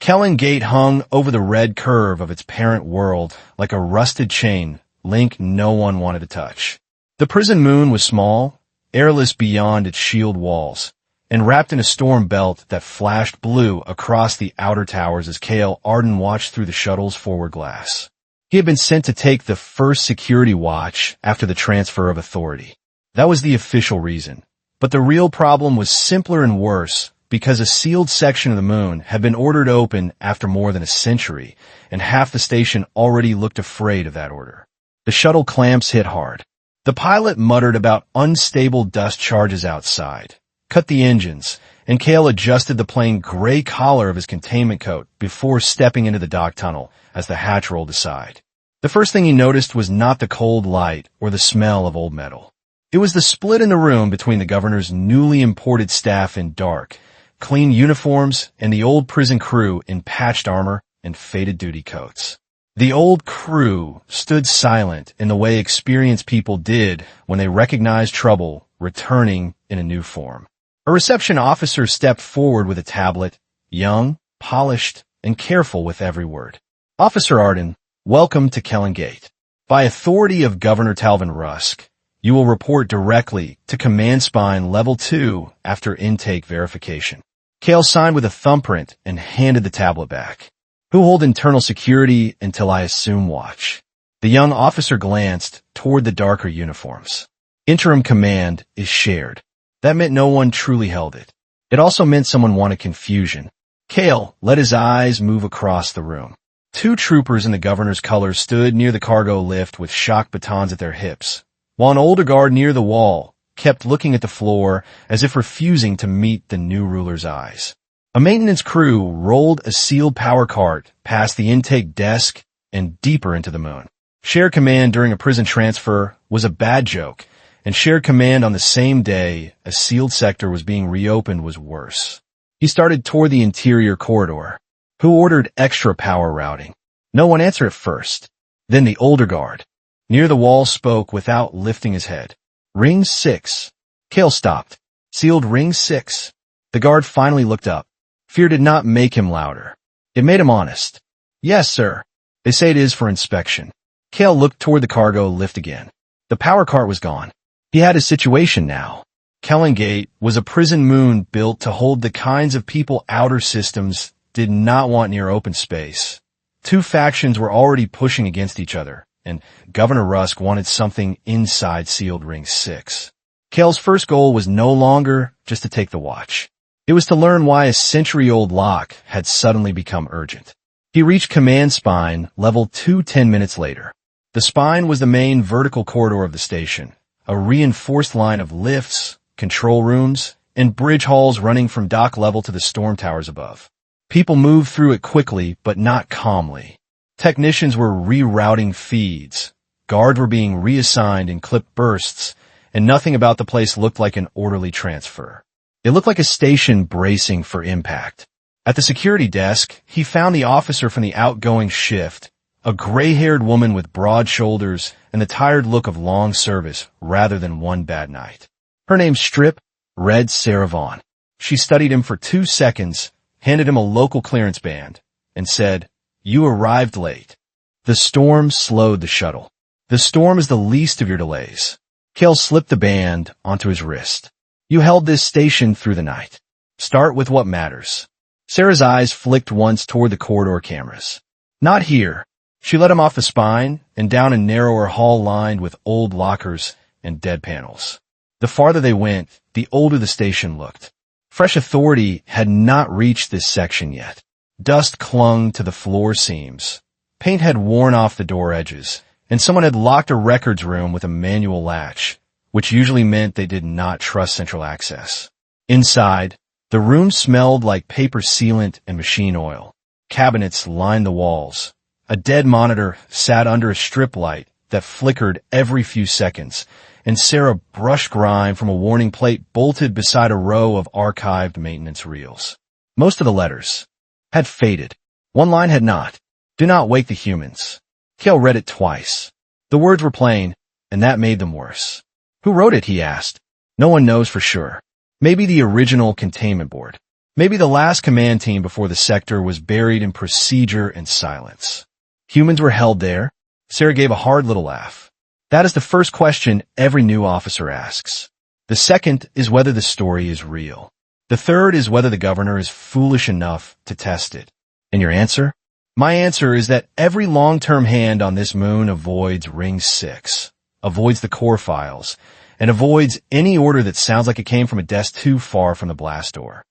Khelon Gate hung over the red curve of its parent world like a rusted chain link no one wanted to touch. The prison moon was small, airless beyond its shield walls, and wrapped in a storm belt that flashed blue across the outer towers as Kael Arden watched through the shuttle's forward glass. He had been sent to take the first security watch after the transfer of authority. That was the official reason. But the real problem was simpler and worse, because a sealed section of the moon had been ordered open after more than a century, and half the station already looked afraid of that order. The shuttle clamps hit hard. The pilot muttered about unstable dust charges outside, cut the engines, and Kael adjusted the plain gray collar of his containment coat before stepping into the dock tunnel as the hatch rolled aside. The first thing he noticed was not the cold light or the smell of old metal. It was the split in the room between the governor's newly imported staff in dark, clean uniforms and the old prison crew in patched armor and faded duty coats. The old crew stood silent in the way experienced people did when they recognized trouble returning in a new form. A reception officer stepped forward with a tablet, young, polished, and careful with every word. Officer Arden, welcome to Khelon Gate. By authority of Governor Talvin Rusk, you will report directly to Command Spine Level 2 after intake verification. Kael signed with a thumbprint and handed the tablet back. Who hold internal security until I assume watch? The young officer glanced toward the darker uniforms. Interim command is shared. That meant no one truly held it. It also meant someone wanted confusion. Kael let his eyes move across the room. Two troopers in the governor's colors stood near the cargo lift with shock batons at their hips, while an older guard near the wall kept looking at the floor as if refusing to meet the new ruler's eyes. A maintenance crew rolled a sealed power cart past the intake desk and deeper into the moon. Shared command during a prison transfer was a bad joke, and shared command on the same day a sealed sector was being reopened was worse. He started toward the interior corridor. Who ordered extra power routing? No one answered at first. Then the older guard, near the wall, spoke without lifting his head. Ring 6. Kael stopped. Sealed ring 6. The guard finally looked up. Fear did not make him louder. It made him honest. Yes, sir. They say it is for inspection. Kael looked toward the cargo lift again. The power cart was gone. He had his situation now. Khelon Gate was a prison moon built to hold the kinds of people outer systems did not want near open space. Two factions were already pushing against each other, and Governor Rusk wanted something inside sealed ring 6. Kael's first goal was no longer just to take the watch. It was to learn why a century-old lock had suddenly become urgent. He reached Command Spine, Level 2 10 minutes later. The spine was the main vertical corridor of the station, a reinforced line of lifts, control rooms, and bridge halls running from dock level to the storm towers above. People moved through it quickly, but not calmly. Technicians were rerouting feeds. Guards were being reassigned in clip bursts, and nothing about the place looked like an orderly transfer. It looked like a station bracing for impact. At the security desk, he found the officer from the outgoing shift, a gray-haired woman with broad shoulders and the tired look of long service rather than one bad night. Her name's Strip, read Sarah Vaughn. She studied him for 2 seconds, handed him a local clearance band, and said, "You arrived late." The storm slowed the shuttle. The storm is the least of your delays. Kael slipped the band onto his wrist. You held this station through the night. Start with what matters. Sarah's eyes flicked once toward the corridor cameras. Not here. She led him off the spine and down a narrower hall lined with old lockers and dead panels. The farther they went, the older the station looked. Fresh authority had not reached this section yet. Dust clung to the floor seams. Paint had worn off the door edges, and someone had locked a records room with a manual latch, which usually meant they did not trust central access. Inside, the room smelled like paper sealant and machine oil. Cabinets lined the walls. A dead monitor sat under a strip light that flickered every few seconds, and Sarah brushed grime from a warning plate bolted beside a row of archived maintenance reels. Most of the letters had faded. One line had not. Do not wake the humans. Kael read it twice. The words were plain, and that made them worse. Who wrote it, he asked. No one knows for sure. Maybe the original containment board. Maybe the last command team before the sector was buried in procedure and silence. Humans were held there. Sarah gave a hard little laugh. That is the first question every new officer asks. The second is whether the story is real. The third is whether the governor is foolish enough to test it. And your answer? My answer is that every long-term hand on this moon avoids Ring 6, avoids the core files, and avoids any order that sounds like it came from a desk too far from the blast door.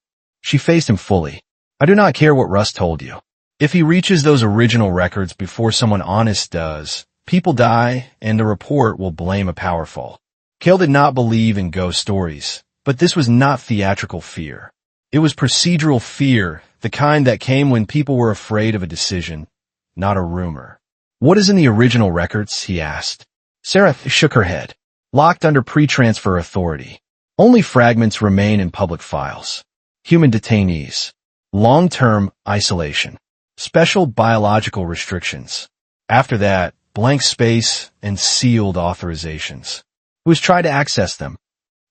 She faced him fully. I do not care what Russ told you. If he reaches those original records before someone honest does, people die and the report will blame a powerful. Kael did not believe in ghost stories, but this was not theatrical fear. It was procedural fear, the kind that came when people were afraid of a decision, not a rumor. What is in the original records? He asked. Sarah shook her head. Locked under pre-transfer authority. Only fragments remain in public files. Human detainees. Long-term isolation. Special biological restrictions. After that, blank space and sealed authorizations. Who has tried to access them?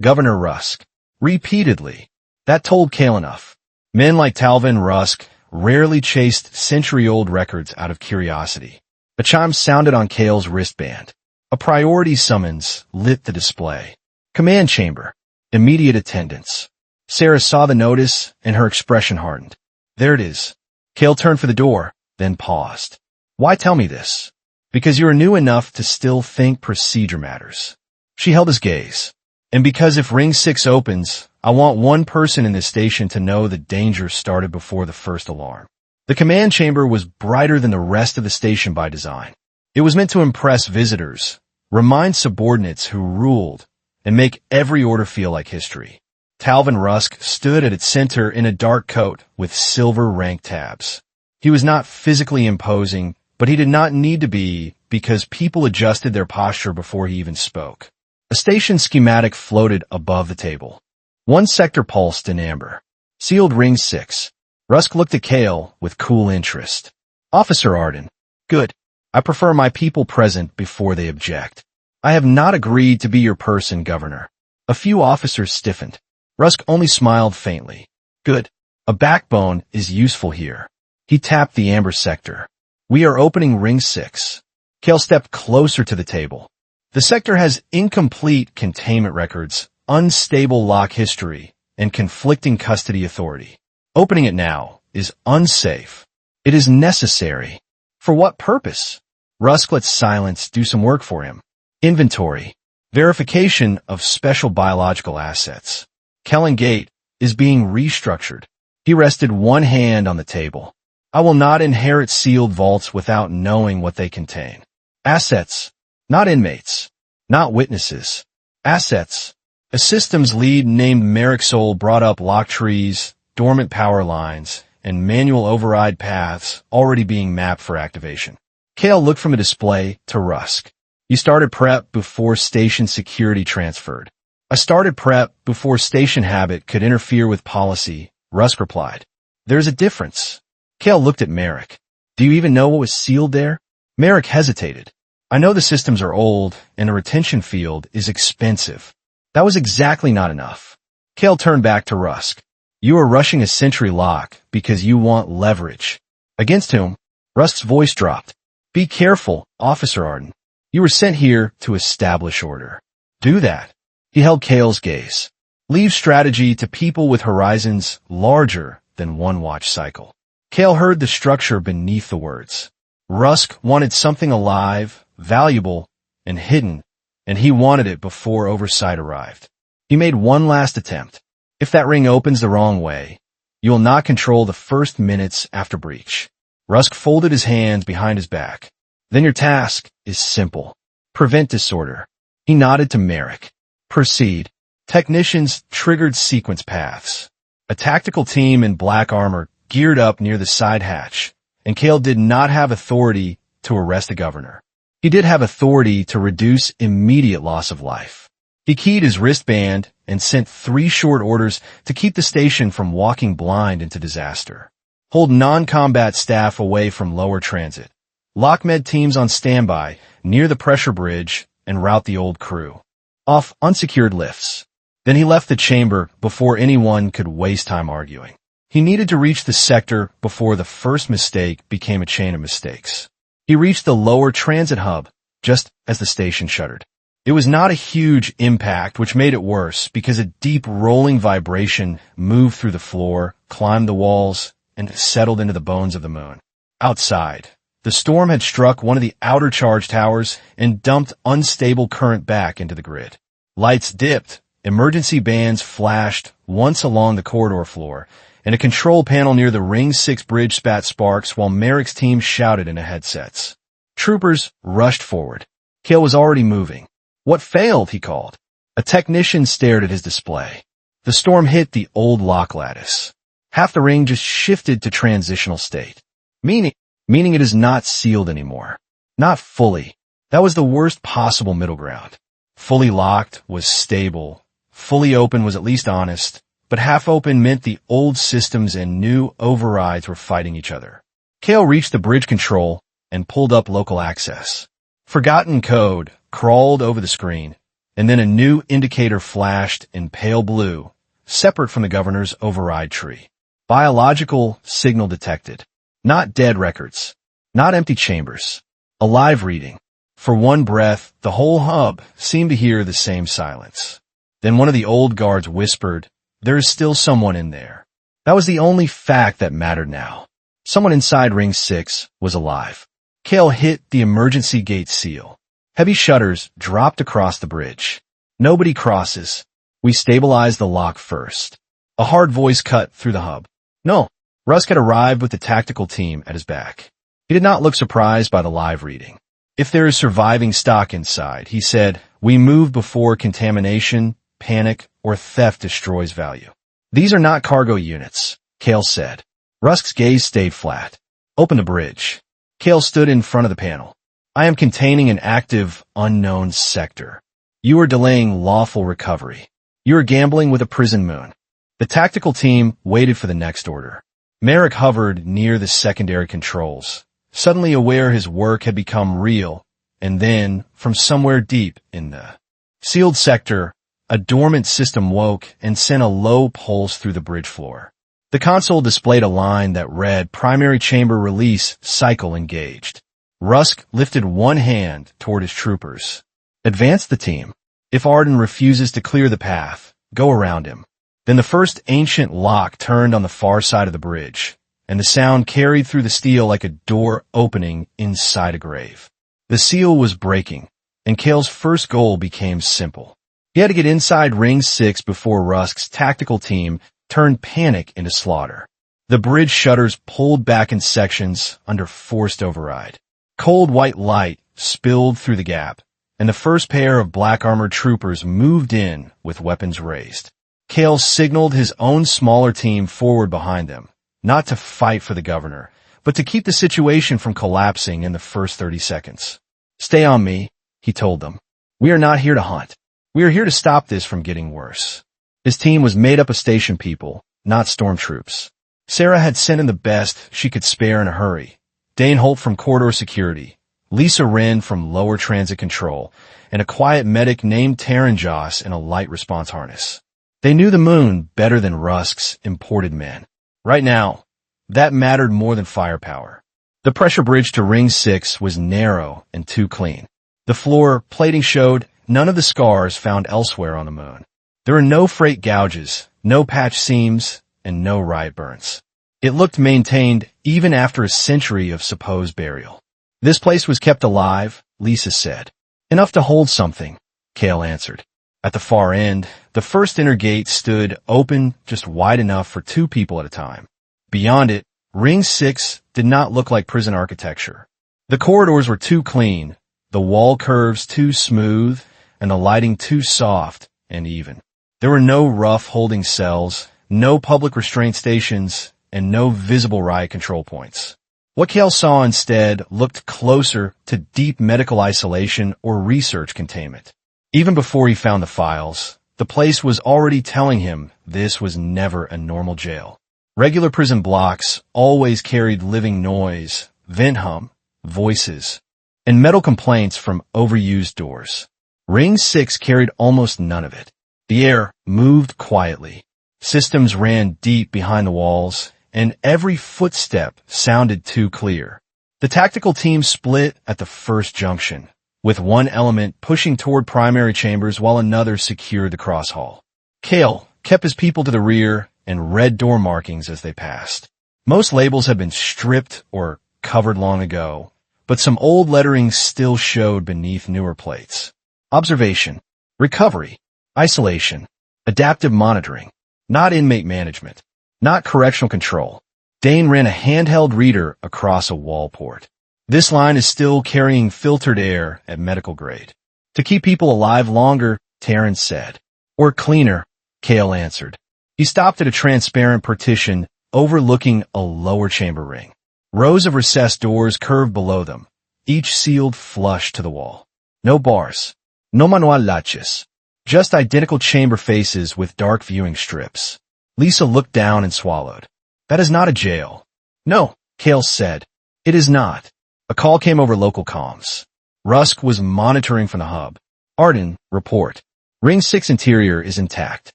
Governor Rusk. Repeatedly. That told Kael enough. Men like Talvin Rusk rarely chased century-old records out of curiosity. A chime sounded on Kael's wristband. A priority summons lit the display. Command chamber. Immediate attendance. Sarah saw the notice and her expression hardened. There it is. Kael turned for the door, then paused. Why tell me this? Because you are new enough to still think procedure matters. She held his gaze. And because if Ring 6 opens, I want one person in this station to know the danger started before the first alarm. The command chamber was brighter than the rest of the station by design. It was meant to impress visitors, remind subordinates who ruled, and make every order feel like history. Talvin Rusk stood at its center in a dark coat with silver rank tabs. He was not physically imposing, but he did not need to be because people adjusted their posture before he even spoke. A station schematic floated above the table. One sector pulsed in amber. Sealed Ring 6. Rusk looked at Kael with cool interest. Officer Arden. Good. I prefer my people present before they object. I have not agreed to be your person, Governor. A few officers stiffened. Rusk only smiled faintly. Good. A backbone is useful here. He tapped the amber sector. We are opening Ring 6. Kael stepped closer to the table. The sector has incomplete containment records, unstable lock history, and conflicting custody authority. Opening it now is unsafe. It is necessary. For what purpose? Rusk let silence do some work for him. Inventory. Verification of special biological assets. Khelon Gate is being restructured. He rested one hand on the table. I will not inherit sealed vaults without knowing what they contain. Assets. Not inmates. Not witnesses. Assets. A systems lead named Merrick Soul brought up lock trees, dormant power lines, and manual override paths already being mapped for activation. Kael looked from a display to Rusk. You started prep before station security transferred. I started prep before station habit could interfere with policy, Rusk replied. There's a difference. Kael looked at Merrick. Do you even know what was sealed there? Merrick hesitated. I know the systems are old and a retention field is expensive. That was exactly not enough. Kael turned back to Rusk. You are rushing a sentry lock because you want leverage. Against whom? Rusk's voice dropped. Be careful, Officer Arden. You were sent here to establish order. Do that. He held Kael's gaze. Leave strategy to people with horizons larger than one watch cycle. Kael heard the structure beneath the words. Rusk wanted something alive, valuable, and hidden, and he wanted it before oversight arrived. He made one last attempt. If that ring opens the wrong way, you will not control the first minutes after breach. Rusk folded his hands behind his back. Then your task is simple. Prevent disorder. He nodded to Merrick. Proceed. Technicians triggered sequence paths. A tactical team in black armor geared up near the side hatch, and Kael did not have authority to arrest the governor. He did have authority to reduce immediate loss of life. He keyed his wristband and sent 3 short orders to keep the station from walking blind into disaster. Hold non-combat staff away from lower transit. Lock med teams on standby near the pressure bridge and route the old crew. Off unsecured lifts. Then he left the chamber before anyone could waste time arguing. He needed to reach the sector before the first mistake became a chain of mistakes. He reached the lower transit hub just as the station shuttered. It was not a huge impact, which made it worse because a deep rolling vibration moved through the floor, climbed the walls, and settled into the bones of the moon. Outside, the storm had struck one of the outer charge towers and dumped unstable current back into the grid. Lights dipped, emergency bands flashed once along the corridor floor, and a control panel near the Ring 6 bridge spat sparks while Merrick's team shouted into headsets. Troopers rushed forward. Kael was already moving. "What failed?" he called. A technician stared at his display. The storm hit the old lock lattice. Half the ring just shifted to transitional state. Meaning it is not sealed anymore. Not fully. That was the worst possible middle ground. Fully locked was stable. Fully open was at least honest. But half open meant the old systems and new overrides were fighting each other. Kael reached the bridge control and pulled up local access. Forgotten code crawled over the screen, and then a new indicator flashed in pale blue, separate from the governor's override tree. Biological signal detected. Not dead records. Not empty chambers. A live reading. For one breath, the whole hub seemed to hear the same silence. Then one of the old guards whispered, "There is still someone in there." That was the only fact that mattered now. Someone inside Ring 6 was alive. Kael hit the emergency gate seal. Heavy shutters dropped across the bridge. "Nobody crosses. We stabilize the lock first." A hard voice cut through the hub. "No." Rusk had arrived with the tactical team at his back. He did not look surprised by the live reading. "If there is surviving stock inside," he said, "we move before contamination, panic, or theft destroys value." "These are not cargo units," Kael said. Rusk's gaze stayed flat. "Open the bridge." Kael stood in front of the panel. "I am containing an active, unknown sector. You are delaying lawful recovery. You are gambling with a prison moon." The tactical team waited for the next order. Merrick hovered near the secondary controls, suddenly aware his work had become real, and then, from somewhere deep in the sealed sector, a dormant system woke and sent a low pulse through the bridge floor. The console displayed a line that read, "Primary chamber release cycle engaged." Rusk lifted one hand toward his troopers. "Advance the team. If Arden refuses to clear the path, go around him." Then the first ancient lock turned on the far side of the bridge, and the sound carried through the steel like a door opening inside a grave. The seal was breaking, and Kael's first goal became simple. He had to get inside Ring 6 before Rusk's tactical team turned panic into slaughter. The bridge shutters pulled back in sections under forced override. Cold white light spilled through the gap, and the first pair of black-armored troopers moved in with weapons raised. Kael signaled his own smaller team forward behind them, not to fight for the governor, but to keep the situation from collapsing in the first 30 seconds. "Stay on me," he told them. "We are not here to hunt. We are here to stop this from getting worse." His team was made up of station people, not stormtroops. Sarah had sent in the best she could spare in a hurry. Dane Holt from corridor security, Lisa Wren from lower transit control, and a quiet medic named Taryn Joss in a light response harness. They knew the moon better than Rusk's imported men. Right now, that mattered more than firepower. The pressure bridge to Ring 6 was narrow and too clean. The floor plating showed none of the scars found elsewhere on the moon. There were no freight gouges, no patch seams, and no riot burns. It looked maintained even after a century of supposed burial. "This place was kept alive," Lisa said. "Enough to hold something," Kael answered. At the far end, the first inner gate stood open just wide enough for 2 people at a time. Beyond it, Ring 6 did not look like prison architecture. The corridors were too clean, the wall curves too smooth, and the lighting too soft and even. There were no rough holding cells, no public restraint stations, and no visible riot control points. What Kael saw instead looked closer to deep medical isolation or research containment. Even before he found the files, the place was already telling him this was never a normal jail. Regular prison blocks always carried living noise, vent hum, voices, and metal complaints from overused doors. Ring 6 carried almost none of it. The air moved quietly. Systems ran deep behind the walls, and every footstep sounded too clear. The tactical team split at the first junction, with one element pushing toward primary chambers while another secured the cross hall. Kael kept his people to the rear and read door markings as they passed. Most labels had been stripped or covered long ago, but some old lettering still showed beneath newer plates. Observation, recovery, isolation, adaptive monitoring, not inmate management, not correctional control. Dane ran a handheld reader across a wall port. This line is still carrying filtered air at medical grade. To keep people alive longer, Terrence said. Or cleaner, Kael answered. He stopped at a transparent partition overlooking a lower chamber ring. Rows of recessed doors curved below them, each sealed flush to the wall. No bars. No manual latches. Just identical chamber faces with dark viewing strips. Lisa looked down and swallowed. That is not a jail. No, Kael said. It is not. A call came over local comms. Rusk was monitoring from the hub. Arden, report. Ring 6 interior is intact.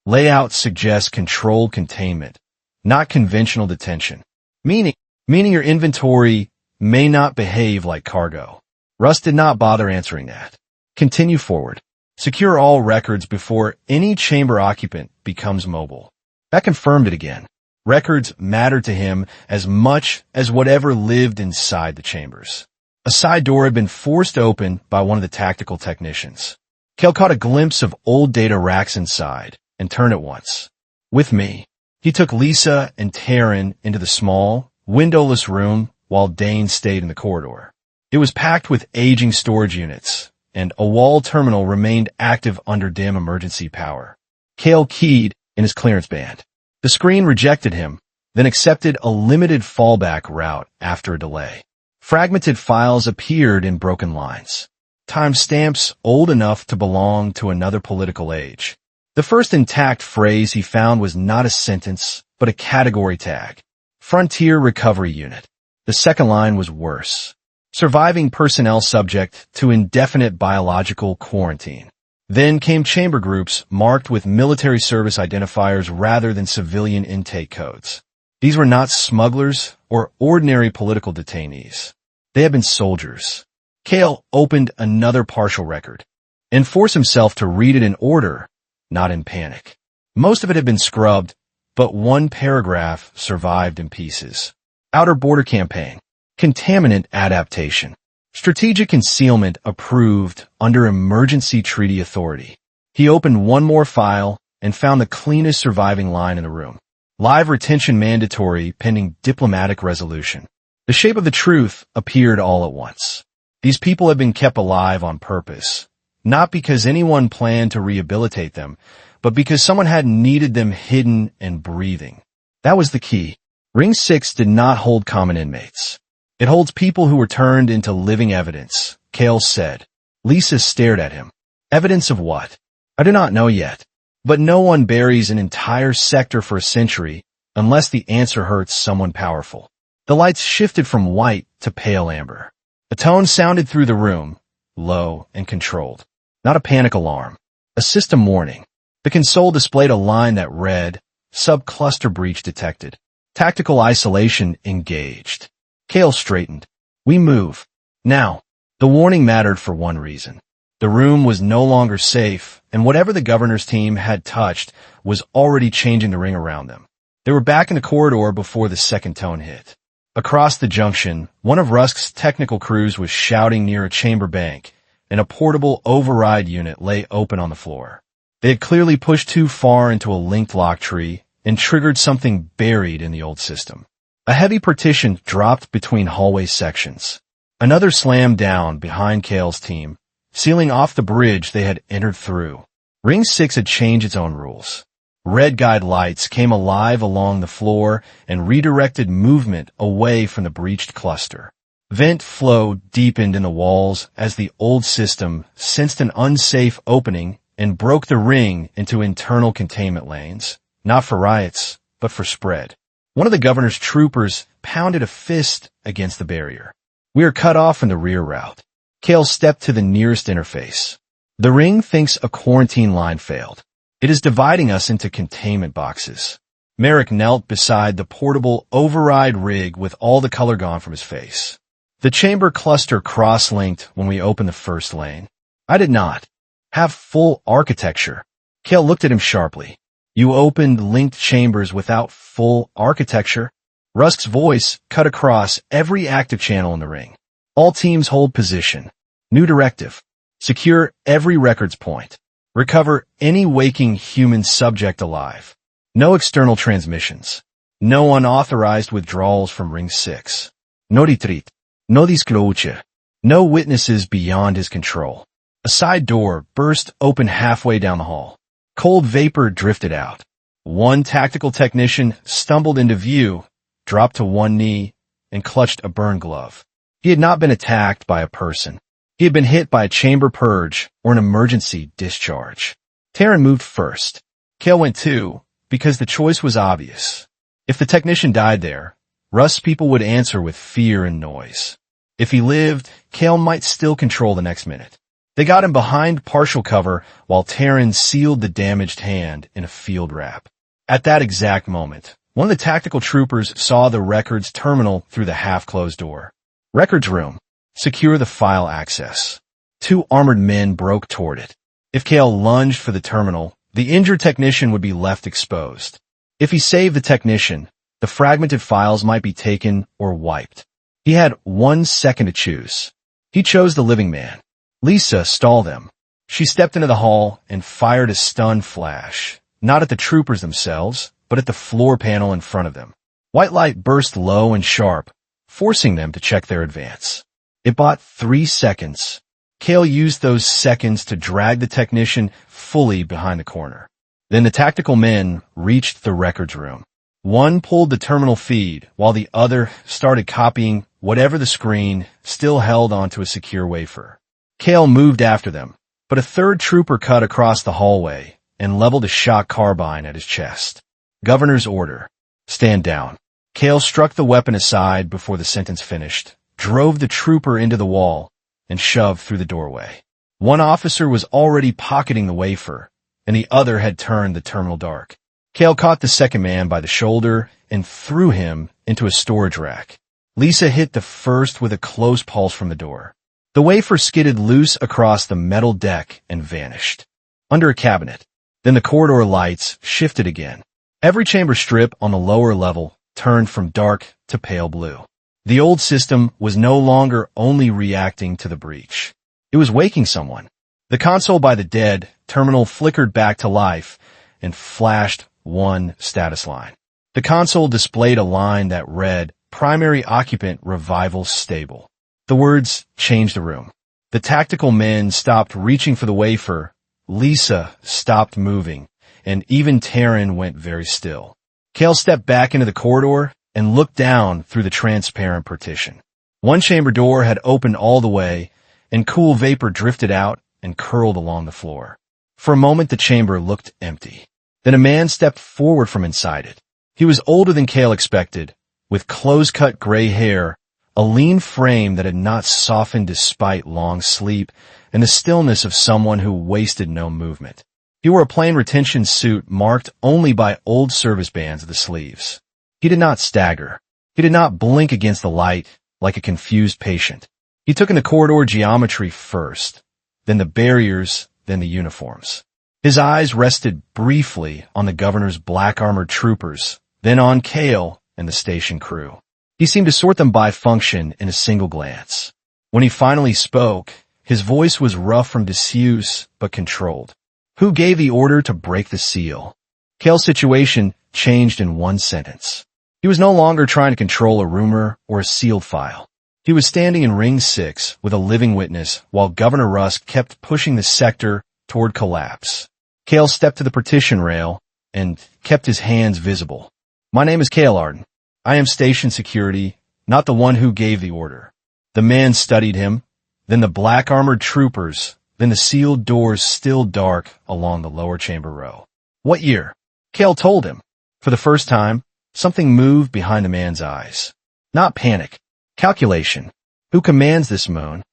Layout suggests controlled containment, not conventional detention. Meaning your inventory may not behave like cargo. Russ did not bother answering that. Continue forward. Secure all records before any chamber occupant becomes mobile. That confirmed it again. Records mattered to him as much as whatever lived inside the chambers. A side door had been forced open by one of the tactical technicians. Kael caught a glimpse of old data racks inside and turned at once. With me. He took Lisa and Taryn into the small, windowless room while Dane stayed in the corridor. It was packed with aging storage units, and a wall terminal remained active under dim emergency power. Kael keyed in his clearance band. The screen rejected him, then accepted a limited fallback route after a delay. Fragmented files appeared in broken lines. Timestamps old enough to belong to another political age. The first intact phrase he found was not a sentence, but a category tag. Frontier Recovery Unit. The second line was worse. Surviving personnel subject to indefinite biological quarantine. Then came chamber groups marked with military service identifiers rather than civilian intake codes. These were not smugglers or ordinary political detainees. They had been soldiers. Kael opened another partial record and forced himself to read it in order, not in panic. Most of it had been scrubbed, but one paragraph survived in pieces. Outer Border Campaign. Contaminant Adaptation. Strategic Concealment approved under Emergency Treaty Authority. He opened one more file and found the cleanest surviving line in the room. Live retention mandatory pending diplomatic resolution. The shape of the truth appeared all at once. These people had been kept alive on purpose, not because anyone planned to rehabilitate them, but because someone had needed them hidden and breathing. That was the key. Ring 6 did not hold common inmates. It holds people who were turned into living evidence, Kael said. Lisa stared at him. Evidence of what? I do not know yet. But no one buries an entire sector for a century unless the answer hurts someone powerful. The lights shifted from white to pale amber. A tone sounded through the room, low and controlled. Not a panic alarm. A system warning. The console displayed a line that read, Subcluster breach detected. Tactical isolation engaged. Kael straightened. We move. Now. The warning mattered for one reason. The room was no longer safe, and whatever the governor's team had touched was already changing the ring around them. They were back in the corridor before the second tone hit. Across the junction, one of Rusk's technical crews was shouting near a chamber bank, and a portable override unit lay open on the floor. They had clearly pushed too far into a linked lock tree and triggered something buried in the old system. A heavy partition dropped between hallway sections. Another slammed down behind Kael's team, sealing off the bridge they had entered through. Ring 6 had changed its own rules. Red guide lights came alive along the floor and redirected movement away from the breached cluster. Vent flow deepened in the walls as the old system sensed an unsafe opening and broke the ring into internal containment lanes, not for riots, but for spread. One of the governor's troopers pounded a fist against the barrier. We are cut off from the rear route. Kael stepped to the nearest interface. The ring thinks a quarantine line failed. It is dividing us into containment boxes. Merrick knelt beside the portable override rig with all the color gone from his face. The chamber cluster cross-linked when we opened the first lane. I did not have full architecture. Kael looked at him sharply. You opened linked chambers without full architecture? Rusk's voice cut across every active channel in the ring. All teams hold position. New directive. Secure every records point. Recover any waking human subject alive. No external transmissions. No unauthorized withdrawals from Ring 6. No retreat. No disclosure. No witnesses beyond his control. A side door burst open halfway down the hall. Cold vapor drifted out. One tactical technician stumbled into view, dropped to one knee, and clutched a burn glove. He had not been attacked by a person. He had been hit by a chamber purge or an emergency discharge. Taryn moved first. Kael went too, because the choice was obvious. If the technician died there, Rust's people would answer with fear and noise. If he lived, Kael might still control the next minute. They got him behind partial cover while Taryn sealed the damaged hand in a field wrap. At that exact moment, one of the tactical troopers saw the records terminal through the half-closed door. Records room. Secure the file access. Two armored men broke toward it. If Kael lunged for the terminal, the injured technician would be left exposed. If he saved the technician, the fragmented files might be taken or wiped. He had 1 second to choose. He chose the living man. Lisa stalled them. She stepped into the hall and fired a stun flash, not at the troopers themselves, but at the floor panel in front of them. White light burst low and sharp, forcing them to check their advance. It bought 3 seconds. Kael used those seconds to drag the technician fully behind the corner. Then the tactical men reached the records room. One pulled the terminal feed, while the other started copying whatever the screen still held onto a secure wafer. Kael moved after them, but a third trooper cut across the hallway and leveled a shock carbine at his chest. Governor's order. Stand down. Kael struck the weapon aside before the sentence finished, drove the trooper into the wall, and shoved through the doorway. One officer was already pocketing the wafer, and the other had turned the terminal dark. Kael caught the second man by the shoulder and threw him into a storage rack. Lisa hit the first with a close pulse from the door. The wafer skidded loose across the metal deck and vanished. Under a cabinet. Then the corridor lights shifted again. Every chamber strip on the lower level turned from dark to pale blue. The old system was no longer only reacting to the breach. It was waking someone. The console by the dead terminal flickered back to life and flashed one status line. The console displayed a line that read, Primary Occupant Revival Stable. The words changed the room. The tactical men stopped reaching for the wafer, Lisa stopped moving, and even Taryn went very still. Kael stepped back into the corridor and looked down through the transparent partition. One chamber door had opened all the way, and cool vapor drifted out and curled along the floor. For a moment the chamber looked empty. Then a man stepped forward from inside it. He was older than Kael expected, with close-cut gray hair, a lean frame that had not softened despite long sleep, and the stillness of someone who wasted no movement. He wore a plain retention suit marked only by old service bands at the sleeves. He did not stagger. He did not blink against the light like a confused patient. He took in the corridor geometry first, then the barriers, then the uniforms. His eyes rested briefly on the governor's black-armored troopers, then on Kael and the station crew. He seemed to sort them by function in a single glance. When he finally spoke, his voice was rough from disuse but controlled. Who gave the order to break the seal? Kael's situation changed in one sentence. He was no longer trying to control a rumor or a sealed file. He was standing in Ring 6 with a living witness while Governor Rusk kept pushing the sector toward collapse. Kael stepped to the partition rail and kept his hands visible. My name is Kael Arden. I am station security, not the one who gave the order. The man studied him, then the black-armored troopers, then the sealed doors still dark along the lower chamber row. What year? Kael told him. For the first time, something moved behind the man's eyes. Not panic. Calculation. Who commands this moon?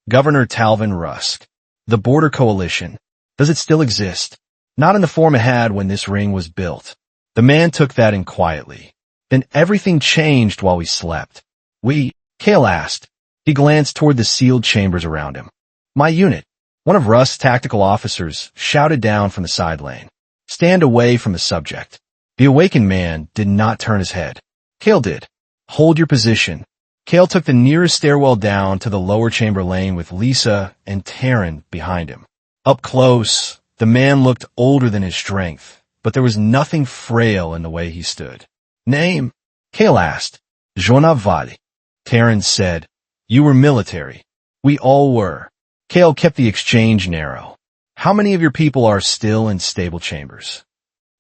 Governor Talvin Rusk. The Border Coalition. Does it still exist? Not in the form it had when this ring was built. The man took that in quietly. Then everything changed while we slept. Kael asked. He glanced toward the sealed chambers around him. My unit. One of Rust's tactical officers shouted down from the side lane. Stand away from the subject. The awakened man did not turn his head. Kael did. Hold your position. Kael took the nearest stairwell down to the lower chamber lane with Lisa and Taryn behind him. Up close, the man looked older than his strength, but there was nothing frail in the way he stood. Name? Kael asked. Jonah Vali. Taryn said. You were military. We all were. Kael kept the exchange narrow. How many of your people are still in stable chambers?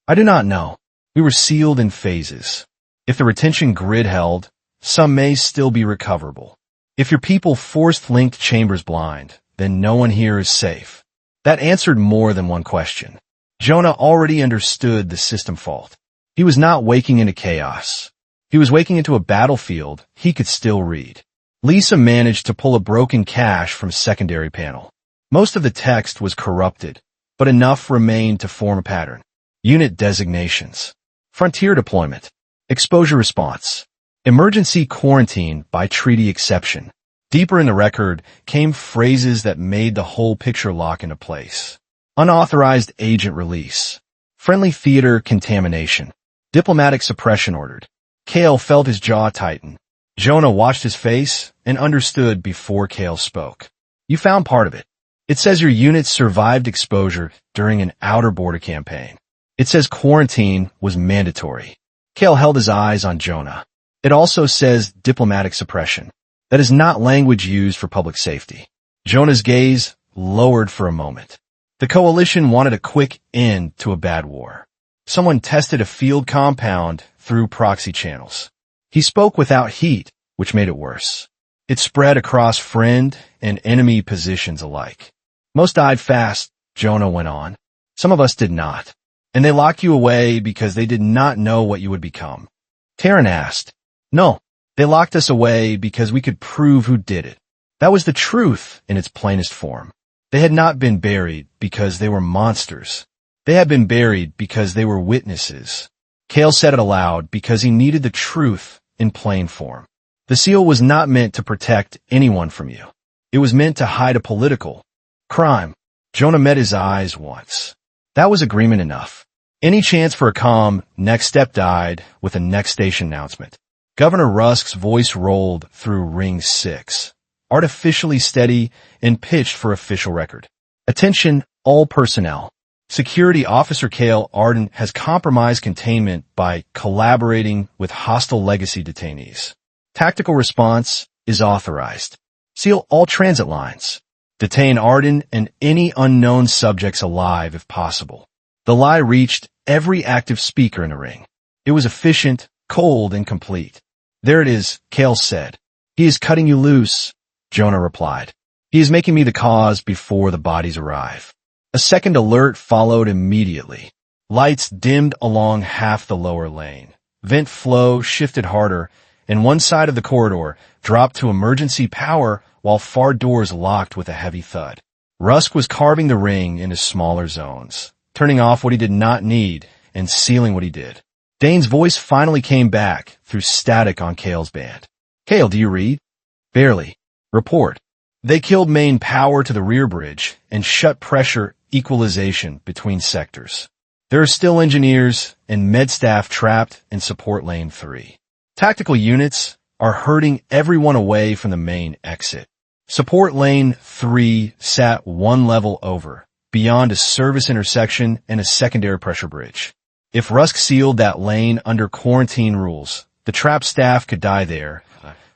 I do not know. We were sealed in phases. If the retention grid held, some may still be recoverable. If your people forced linked chambers blind, then no one here is safe. That answered more than one question. Jonah already understood the system fault. He was not waking into chaos. He was waking into a battlefield he could still read. Lisa managed to pull a broken cache from secondary panel. Most of the text was corrupted, but enough remained to form a pattern. Unit designations. Frontier deployment. Exposure response. Emergency quarantine by treaty exception. Deeper in the record came phrases that made the whole picture lock into place. Unauthorized agent release. Friendly theater contamination. Diplomatic suppression ordered. Kael felt his jaw tighten. Jonah watched his face and understood before Kael spoke. You found part of it. It says your unit survived exposure during an outer border campaign. It says quarantine was mandatory. Kael held his eyes on Jonah. It also says diplomatic suppression. That is not language used for public safety. Jonah's gaze lowered for a moment. The coalition wanted a quick end to a bad war. Someone tested a field compound through proxy channels. He spoke without heat, which made it worse. It spread across friend and enemy positions alike. Most died fast, Jonah went on. Some of us did not. And they locked you away because they did not know what you would become. Taryn asked. No, they locked us away because we could prove who did it. That was the truth in its plainest form. They had not been buried because they were monsters. They had been buried because they were witnesses. Kael said it aloud because he needed the truth in plain form. The seal was not meant to protect anyone from you. It was meant to hide a political crime. Jonah met his eyes once. That was agreement enough. Any chance for a calm next step died with a next station announcement. Governor Rusk's voice rolled through Ring 6, artificially steady and pitched for official record. Attention, all personnel. Security Officer Kael Arden has compromised containment by collaborating with hostile legacy detainees. Tactical response is authorized. Seal all transit lines. Detain Arden and any unknown subjects alive if possible. The lie reached every active speaker in the ring. It was efficient, cold, and complete. There it is, Kael said. He is cutting you loose, Jonah replied. He is making me the cause before the bodies arrive. A second alert followed immediately. Lights dimmed along half the lower lane. Vent flow shifted harder, and one side of the corridor dropped to emergency power while far doors locked with a heavy thud. Rusk was carving the ring into smaller zones, turning off what he did not need and sealing what he did. Dane's voice finally came back through static on Kael's band. Kael, do you read? Barely. Report. They killed main power to the rear bridge and shut pressure equalization between sectors. There are still engineers and med staff trapped in support lane 3. Tactical units are herding everyone away from the main exit. Support lane 3 sat one level over, beyond a service intersection and a secondary pressure bridge. If Rusk sealed that lane under quarantine rules, the trapped staff could die there.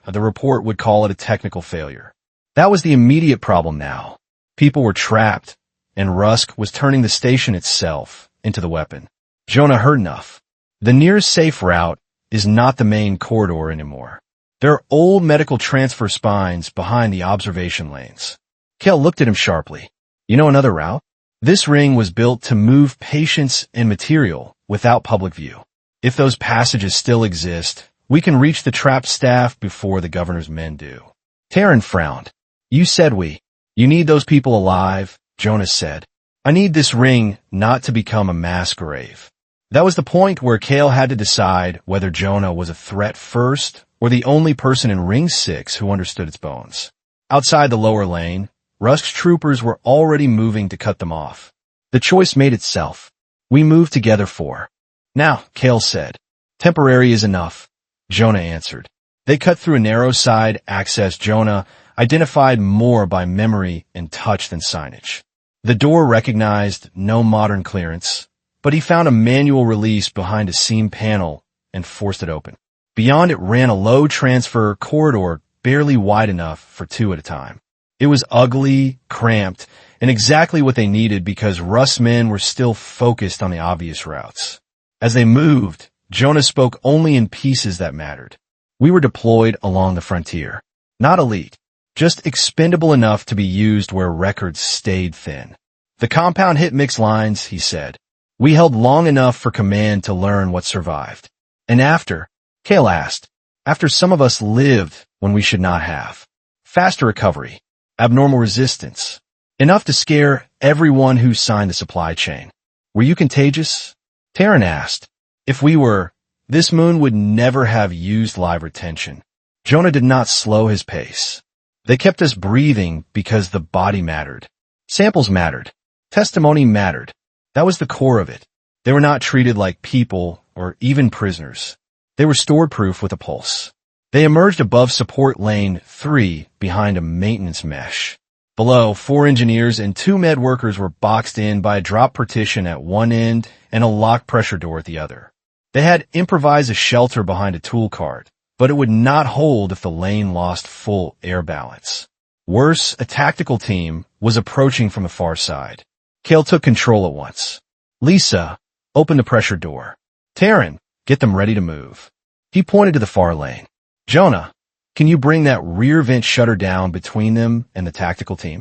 The report would call it a technical failure. That was the immediate problem now. People were trapped, and Rusk was turning the station itself into the weapon. Jonah heard enough. The nearest safe route is not the main corridor anymore. There are old medical transfer spines behind the observation lanes. Kael looked at him sharply. You know another route? This ring was built to move patients and material without public view. If those passages still exist, we can reach the trapped staff before the governor's men do. Taryn frowned. You said we. You need those people alive, Jonas said. I need this ring not to become a mass grave. That was the point where Kael had to decide whether Jonah was a threat first or the only person in Ring 6 who understood its bones. Outside the lower lane, Rusk's troopers were already moving to cut them off. The choice made itself. We moved together for. Now, Kael said. Temporary is enough, Jonah answered. They cut through a narrow side access Jonah identified more by memory and touch than signage. The door recognized no modern clearance, but he found a manual release behind a seam panel and forced it open. Beyond it ran a low transfer corridor barely wide enough for two at a time. It was ugly, cramped, and exactly what they needed because Rusk's men were still focused on the obvious routes. As they moved, Jonah spoke only in pieces that mattered. We were deployed along the frontier. Not elite, just expendable enough to be used where records stayed thin. The compound hit mixed lines, he said. We held long enough for command to learn what survived. And after, Kael asked, after some of us lived when we should not have. Faster recovery, abnormal resistance, enough to scare everyone who signed the supply chain. Were you contagious? Taryn asked. If we were, this moon would never have used live retention. Jonah did not slow his pace. They kept us breathing because the body mattered. Samples mattered. Testimony mattered. That was the core of it. They were not treated like people or even prisoners. They were stored proof with a pulse. They emerged above support lane 3 behind a maintenance mesh. Below, 4 engineers and 2 med workers were boxed in by a drop partition at one end and a lock pressure door at the other. They had improvised a shelter behind a tool cart, but it would not hold if the lane lost full air balance. Worse, a tactical team was approaching from the far side. Kael took control at once. Lisa, open the pressure door. Taryn, get them ready to move. He pointed to the far lane. Jonah, can you bring that rear vent shutter down between them and the tactical team?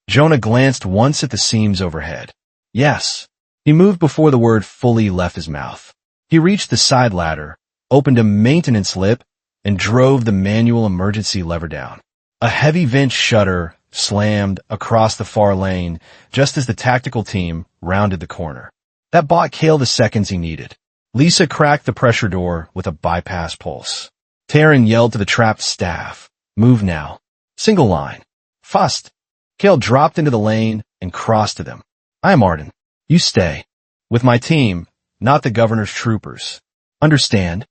Jonah glanced once at the seams overhead. Yes. He moved before the word fully left his mouth. He reached the side ladder, opened a maintenance lip, and drove the manual emergency lever down. A heavy vent shutter slammed across the far lane just as the tactical team rounded the corner. That bought Kael the seconds he needed. Lisa cracked the pressure door with a bypass pulse. Taryn yelled to the trapped staff. Move now. Single line. Fust. Kael dropped into the lane and crossed to them. I am Arden. You stay. With my team, not the governor's troopers. Understand?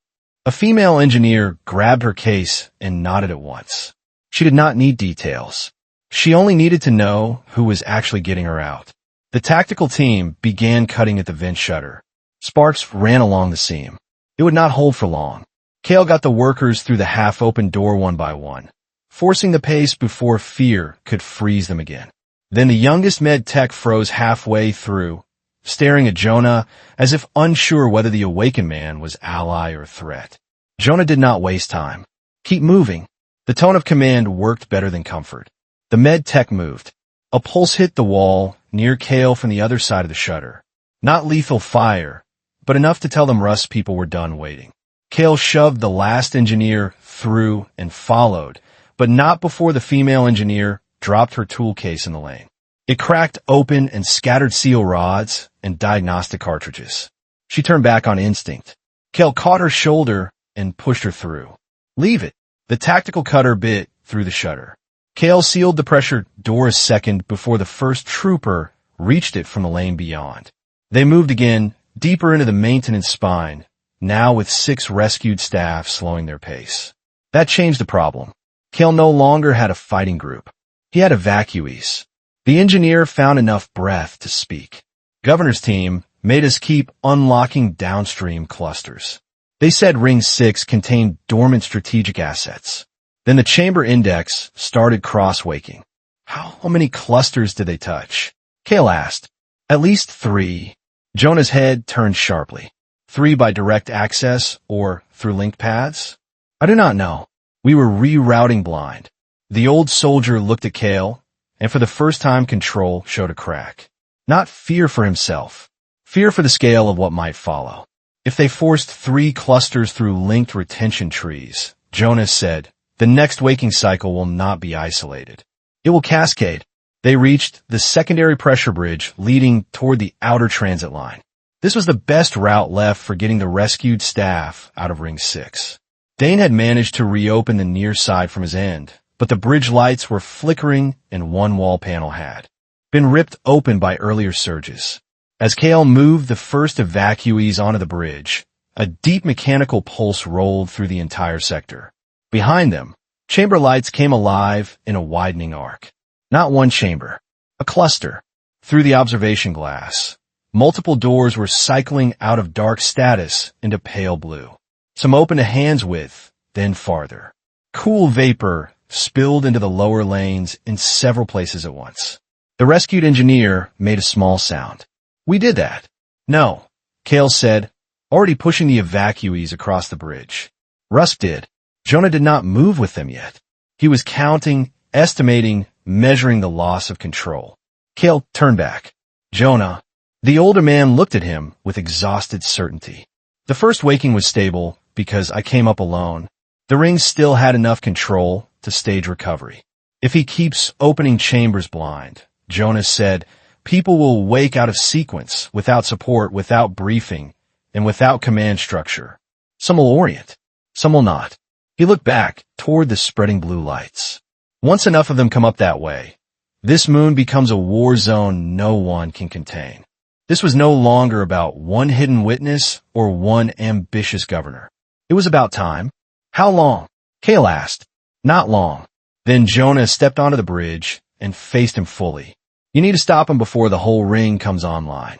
A female engineer grabbed her case and nodded at once. She did not need details. She only needed to know who was actually getting her out. The tactical team began cutting at the vent shutter. Sparks ran along the seam. It would not hold for long. Kael got the workers through the half-open door one by one, forcing the pace before fear could freeze them again. Then the youngest med tech froze halfway through, staring at Jonah as if unsure whether the awakened man was ally or threat. Jonah did not waste time. Keep moving. The tone of command worked better than comfort. The med tech moved. A pulse hit the wall near Kael from the other side of the shutter. Not lethal fire, but enough to tell them Rusk's people were done waiting. Kael shoved the last engineer through and followed, but not before the female engineer dropped her tool case in the lane. It cracked open and scattered seal rods and diagnostic cartridges. She turned back on instinct. Kael caught her shoulder and pushed her through. Leave it. The tactical cutter bit through the shutter. Kael sealed the pressure door a second before the first trooper reached it from the lane beyond. They moved again, deeper into the maintenance spine, now with 6 rescued staff slowing their pace. That changed the problem. Kael no longer had a fighting group. He had evacuees. The engineer found enough breath to speak. Governor's team made us keep unlocking downstream clusters. They said Ring 6 contained dormant strategic assets. Then the chamber index started cross-waking. How many clusters did they touch? Kael asked. At least 3. Jonah's head turned sharply. 3 by direct access or through linked paths? I do not know. We were rerouting blind. The old soldier looked at Kael, and for the first time control showed a crack. Not fear for himself. Fear for the scale of what might follow. If they forced 3 clusters through linked retention trees, Jonah said, the next waking cycle will not be isolated. It will cascade. They reached the secondary pressure bridge leading toward the outer transit line. This was the best route left for getting the rescued staff out of Ring 6. Dane had managed to reopen the near side from his end, but the bridge lights were flickering and one wall panel had been ripped open by earlier surges. As Kael moved the first evacuees onto the bridge, a deep mechanical pulse rolled through the entire sector. Behind them, chamber lights came alive in a widening arc. Not one chamber, a cluster. Through the observation glass, multiple doors were cycling out of dark status into pale blue. Some opened a hand's width, then farther. Cool vapor spilled into the lower lanes in several places at once. The rescued engineer made a small sound. "We did that." "No," Kael said, already pushing the evacuees across the bridge. Rusk did. Jonah did not move with them yet. He was counting, estimating, measuring the loss of control. Kael turned back. "Jonah." The older man looked at him with exhausted certainty. "The first waking was stable because I came up alone. The ring still had enough control to stage recovery. If he keeps opening chambers blind," Jonas said, "people will wake out of sequence, without support, without briefing, and without command structure. Some will orient, some will not." He looked back toward the spreading blue lights. "Once enough of them come up that way, this moon becomes a war zone no one can contain." This was no longer about one hidden witness or one ambitious governor. It was about time. "How long?" Kael asked. "Not long." Then Jonah stepped onto the bridge and faced him fully. "You need to stop him before the whole ring comes online."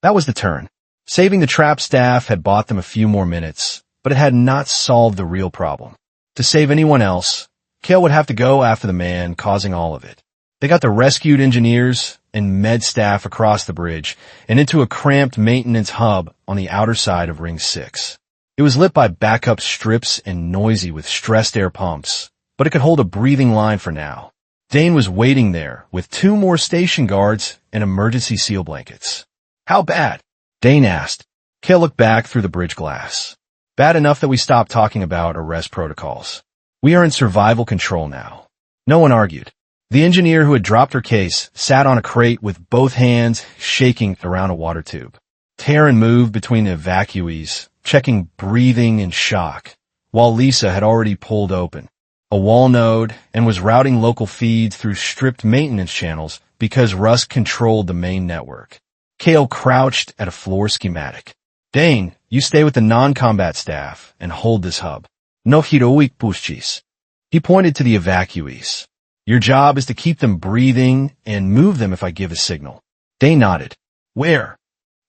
That was the turn. Saving the trap staff had bought them a few more minutes, but it had not solved the real problem. To save anyone else, Kael would have to go after the man causing all of it. They got the rescued engineers and med staff across the bridge and into a cramped maintenance hub on the outer side of Ring 6. It was lit by backup strips and noisy with stressed air pumps, but it could hold a breathing line for now. Dane was waiting there with 2 more station guards and emergency seal blankets. "How bad?" Dane asked. Kael looked back through the bridge glass. "Bad enough that we stopped talking about arrest protocols. We are in survival control now." No one argued. The engineer who had dropped her case sat on a crate with both hands shaking around a water tube. Taryn moved between the evacuees, checking breathing and shock, while Lisa had already pulled open a wall node and was routing local feeds through stripped maintenance channels because Rusk controlled the main network. Kael crouched at a floor schematic. "Dane, you stay with the non-combat staff and hold this hub. No heroic pushchis." He pointed to the evacuees. "Your job is to keep them breathing and move them if I give a signal." Dane nodded. "Where?"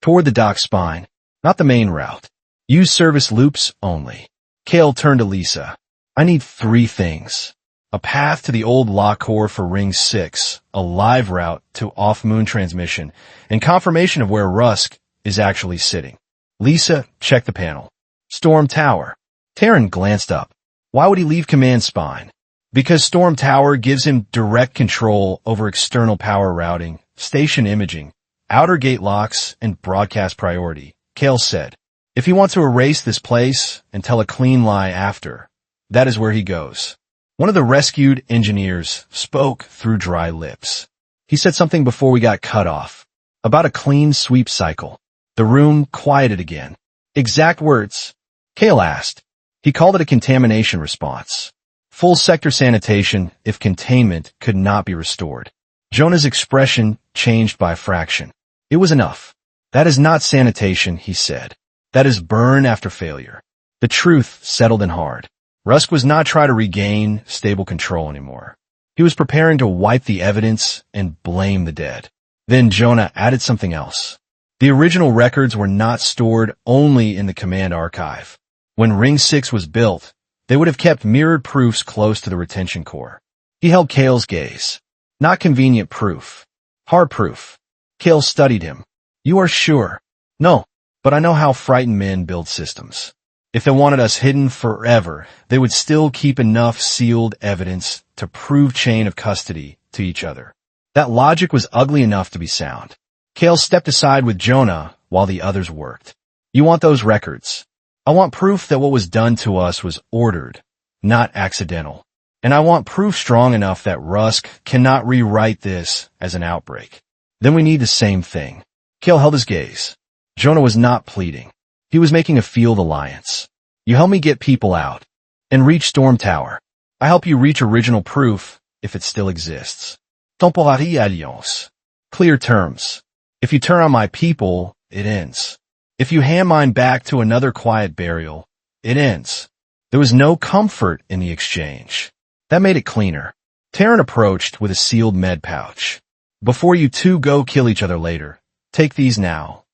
"Toward the dock spine. Not the main route. Use service loops only." Kael turned to Lisa. "I need 3 things. A path to the old lock core for Ring 6, a live route to off-moon transmission, and confirmation of where Rusk is actually sitting." Lisa checked the panel. "Storm Tower." Taryn glanced up. "Why would he leave command spine?" "Because Storm Tower gives him direct control over external power routing, station imaging, outer gate locks, and broadcast priority," Kael said. "If he wants to erase this place and tell a clean lie after, that is where he goes." One of the rescued engineers spoke through dry lips. He said something before we got cut off, about a clean sweep cycle. The room quieted again. "Exact words?" Kael asked. He called it a contamination response. Full sector sanitation if containment could not be restored. Jonah's expression changed by a fraction. "It was enough." "That is not sanitation," he said. "That is burn after failure." The truth settled in hard. Rusk was not trying to regain stable control anymore. He was preparing to wipe the evidence and blame the dead. Then Jonah added something else. The original records were not stored only in the command archive. When Ring 6 was built, they would have kept mirrored proofs close to the retention core. He held Kael's gaze. "Not convenient proof. Hard proof." Kael studied him. "You are sure?" "No, but I know how frightened men build systems. If they wanted us hidden forever, they would still keep enough sealed evidence to prove chain of custody to each other." That logic was ugly enough to be sound. Kael stepped aside with Jonah while the others worked. "You want those records? I want proof that what was done to us was ordered, not accidental." And I want proof strong enough that Rusk cannot rewrite this as an outbreak. Then we need the same thing. Kael held his gaze. Jonah was not pleading. He was making a field alliance. You help me get people out and reach Storm Tower. I help you reach original proof if it still exists. Temporary alliance. Clear terms. If you turn on my people, it ends. If you hand mine back to another quiet burial, it ends. There was no comfort in the exchange. That made it cleaner. Taryn approached with a sealed med pouch. Before you two go kill each other later, take these now.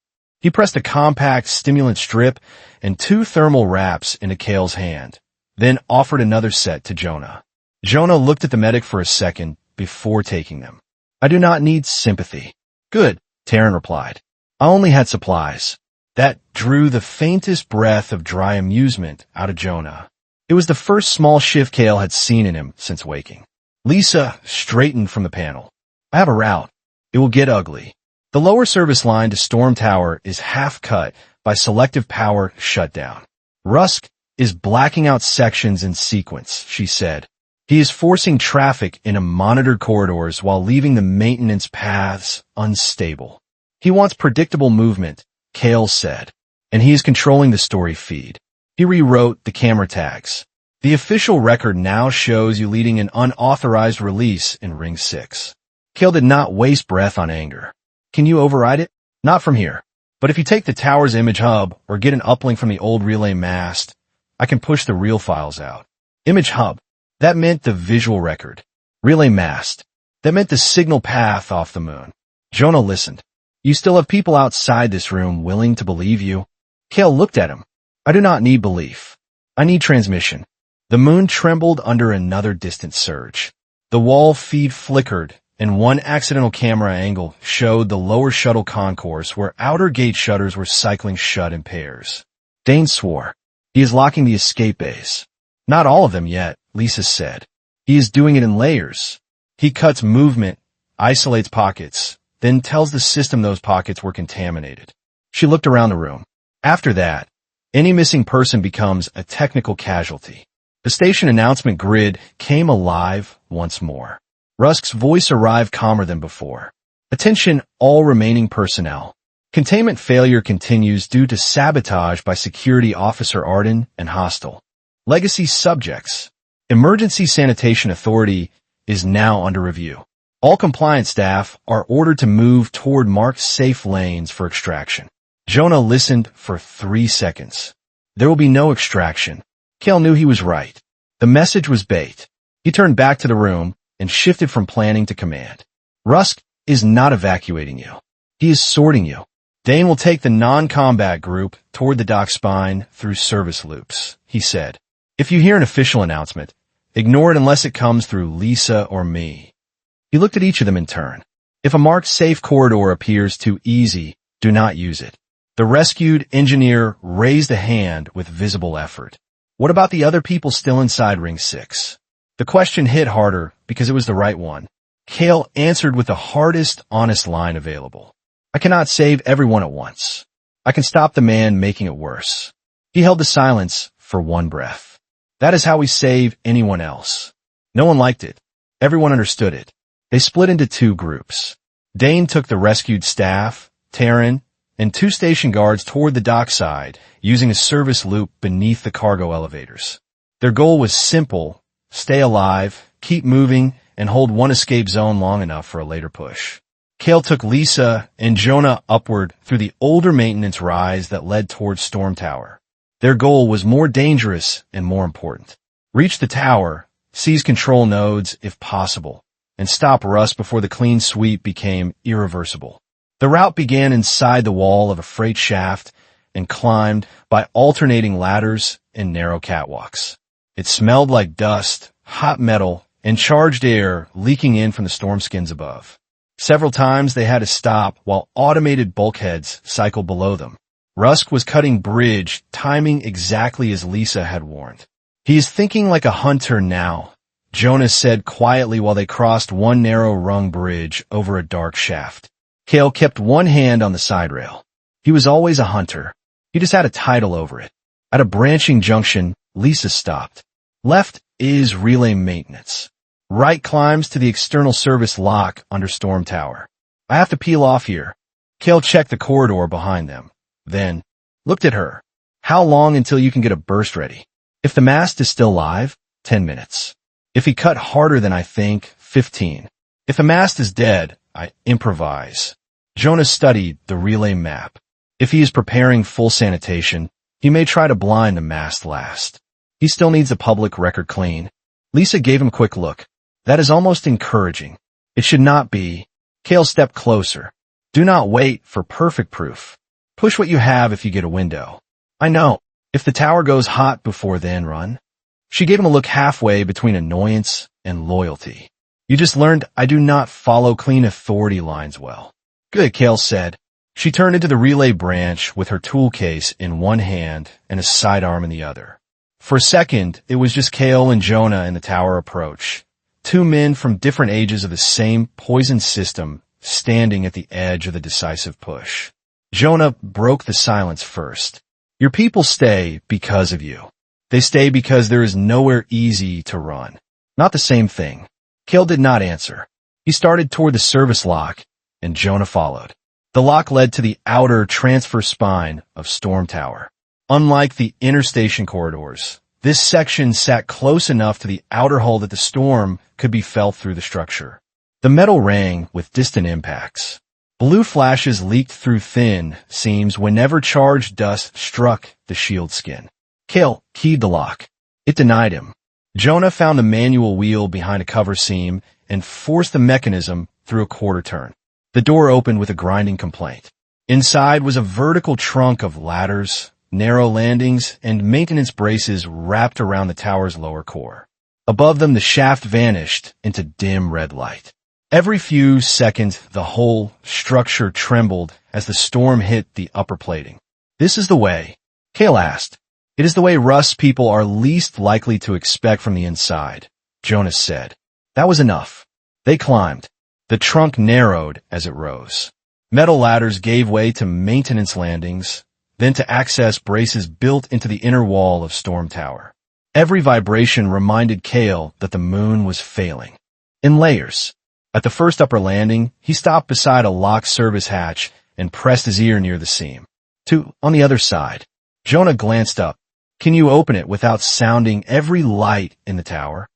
He pressed a compact stimulant strip and 2 thermal wraps into Kael's hand, then offered another set to Jonah. Jonah looked at the medic for a second before taking them. I do not need sympathy. Good, Taryn replied. I only had supplies. That drew the faintest breath of dry amusement out of Jonah. It was the first small shift Kael had seen in him since waking. Lisa straightened from the panel. I have a route. It will get ugly. The lower service line to Storm Tower is half cut by selective power shutdown. Rusk is blacking out sections in sequence, she said. He is forcing traffic into monitored corridors while leaving the maintenance paths unstable. He wants predictable movement, Kael said, and he is controlling the story feed. He rewrote the camera tags. The official record now shows you leading an unauthorized release in Ring 6. Kael did not waste breath on anger. Can you override it? Not from here. But if you take the tower's image hub or get an uplink from the old relay mast, I can push the real files out. Image hub. That meant the visual record. Relay mast. That meant the signal path off the moon. Jonah listened. You still have people outside this room willing to believe you? Kael looked at him. I do not need belief. I need transmission. The moon trembled under another distant surge. The wall feed flickered, and one accidental camera angle showed the lower shuttle concourse where outer gate shutters were cycling shut in pairs. Dane swore. He is locking the escape bays. Not all of them yet, Lisa said. He is doing it in layers. He cuts movement, isolates pockets, then tells the system those pockets were contaminated. She looked around the room. After that, any missing person becomes a technical casualty. The station announcement grid came alive once more. Rusk's voice arrived calmer than before. Attention, all remaining personnel. Containment failure continues due to sabotage by Security Officer Arden and hostile legacy subjects. Emergency Sanitation Authority is now under review. All compliance staff are ordered to move toward marked safe lanes for extraction. Jonah listened for 3 seconds. There will be no extraction. Kael knew he was right. The message was bait. He turned back to the room and shifted from planning to command. Rusk is not evacuating you. He is sorting you. Dane will take the non-combat group toward the dock spine through service loops, he said. If you hear an official announcement, ignore it unless it comes through Lisa or me. He looked at each of them in turn. If a marked safe corridor appears too easy, do not use it. The rescued engineer raised a hand with visible effort. What about the other people still inside Ring 6? The question hit harder because it was the right one. Kael answered with the hardest, honest line available. I cannot save everyone at once. I can stop the man making it worse. He held the silence for one breath. That is how we save anyone else. No one liked it. Everyone understood it. They split into 2 groups. Dane took the rescued staff, Taryn, and 2 station guards toward the dockside, using a service loop beneath the cargo elevators. Their goal was simple: stay alive, keep moving, and hold one escape zone long enough for a later push. Kael took Lisa and Jonah upward through the older maintenance rise that led towards Storm Tower. Their goal was more dangerous and more important. Reach the tower, seize control nodes if possible, and stop Rusk before the clean sweep became irreversible. The route began inside the wall of a freight shaft and climbed by alternating ladders and narrow catwalks. It smelled like dust, hot metal, and charged air leaking in from the storm skins above. Several times they had to stop while automated bulkheads cycled below them. Rusk was cutting bridge, timing exactly as Lisa had warned. He is thinking like a hunter now, Jonah said quietly while they crossed one narrow rung bridge over a dark shaft. Kael kept one hand on the side rail. He was always a hunter. He just had a title over it. At a branching junction, Lisa stopped. Left is relay maintenance. Wright climbs to the external service lock under Storm Tower. I have to peel off here. Kael checked the corridor behind them, then looked at her. How long until you can get a burst ready? If the mast is still live, 10 minutes. If he cut harder than I think, 15. If the mast is dead, I improvise. Jonah studied the relay map. If he is preparing full sanitation, he may try to blind the mast last. He still needs the public record clean. Lisa gave him a quick look. That is almost encouraging. It should not be. Kael stepped closer. Do not wait for perfect proof. Push what you have if you get a window. I know. If the tower goes hot before then, run. She gave him a look halfway between annoyance and loyalty. You just learned I do not follow clean authority lines well. Good, Kael said. She turned into the relay branch with her tool case in one hand and a sidearm in the other. For a second, it was just Kael and Jonah in the tower approach. Two men from different ages of the same poison system standing at the edge of the decisive push. Jonah broke the silence first. Your people stay because of you. They stay because there is nowhere easy to run. Not the same thing. Kael did not answer. He started toward the service lock, and Jonah followed. The lock led to the outer transfer spine of Storm Tower. Unlike the interstation corridors, this section sat close enough to the outer hull that the storm could be felt through the structure. The metal rang with distant impacts. Blue flashes leaked through thin seams whenever charged dust struck the shield skin. Kael keyed the lock. It denied him. Jonah found the manual wheel behind a cover seam and forced the mechanism through a quarter turn. The door opened with a grinding complaint. Inside was a vertical trunk of ladders, narrow landings, and maintenance braces wrapped around the tower's lower core. Above them, the shaft vanished into dim red light. Every few seconds, the whole structure trembled as the storm hit the upper plating. This is the way, Kael asked. It is the way Rust people are least likely to expect from the inside, Jonas said. That was enough. They climbed. The trunk narrowed as it rose. Metal ladders gave way to maintenance landings, then to access braces built into the inner wall of Storm Tower. Every vibration reminded Kael that the moon was failing. In layers. At the first upper landing, he stopped beside a locked service hatch and pressed his ear near the seam. On the other side. Jonah glanced up. Can you open it without sounding every light in the tower?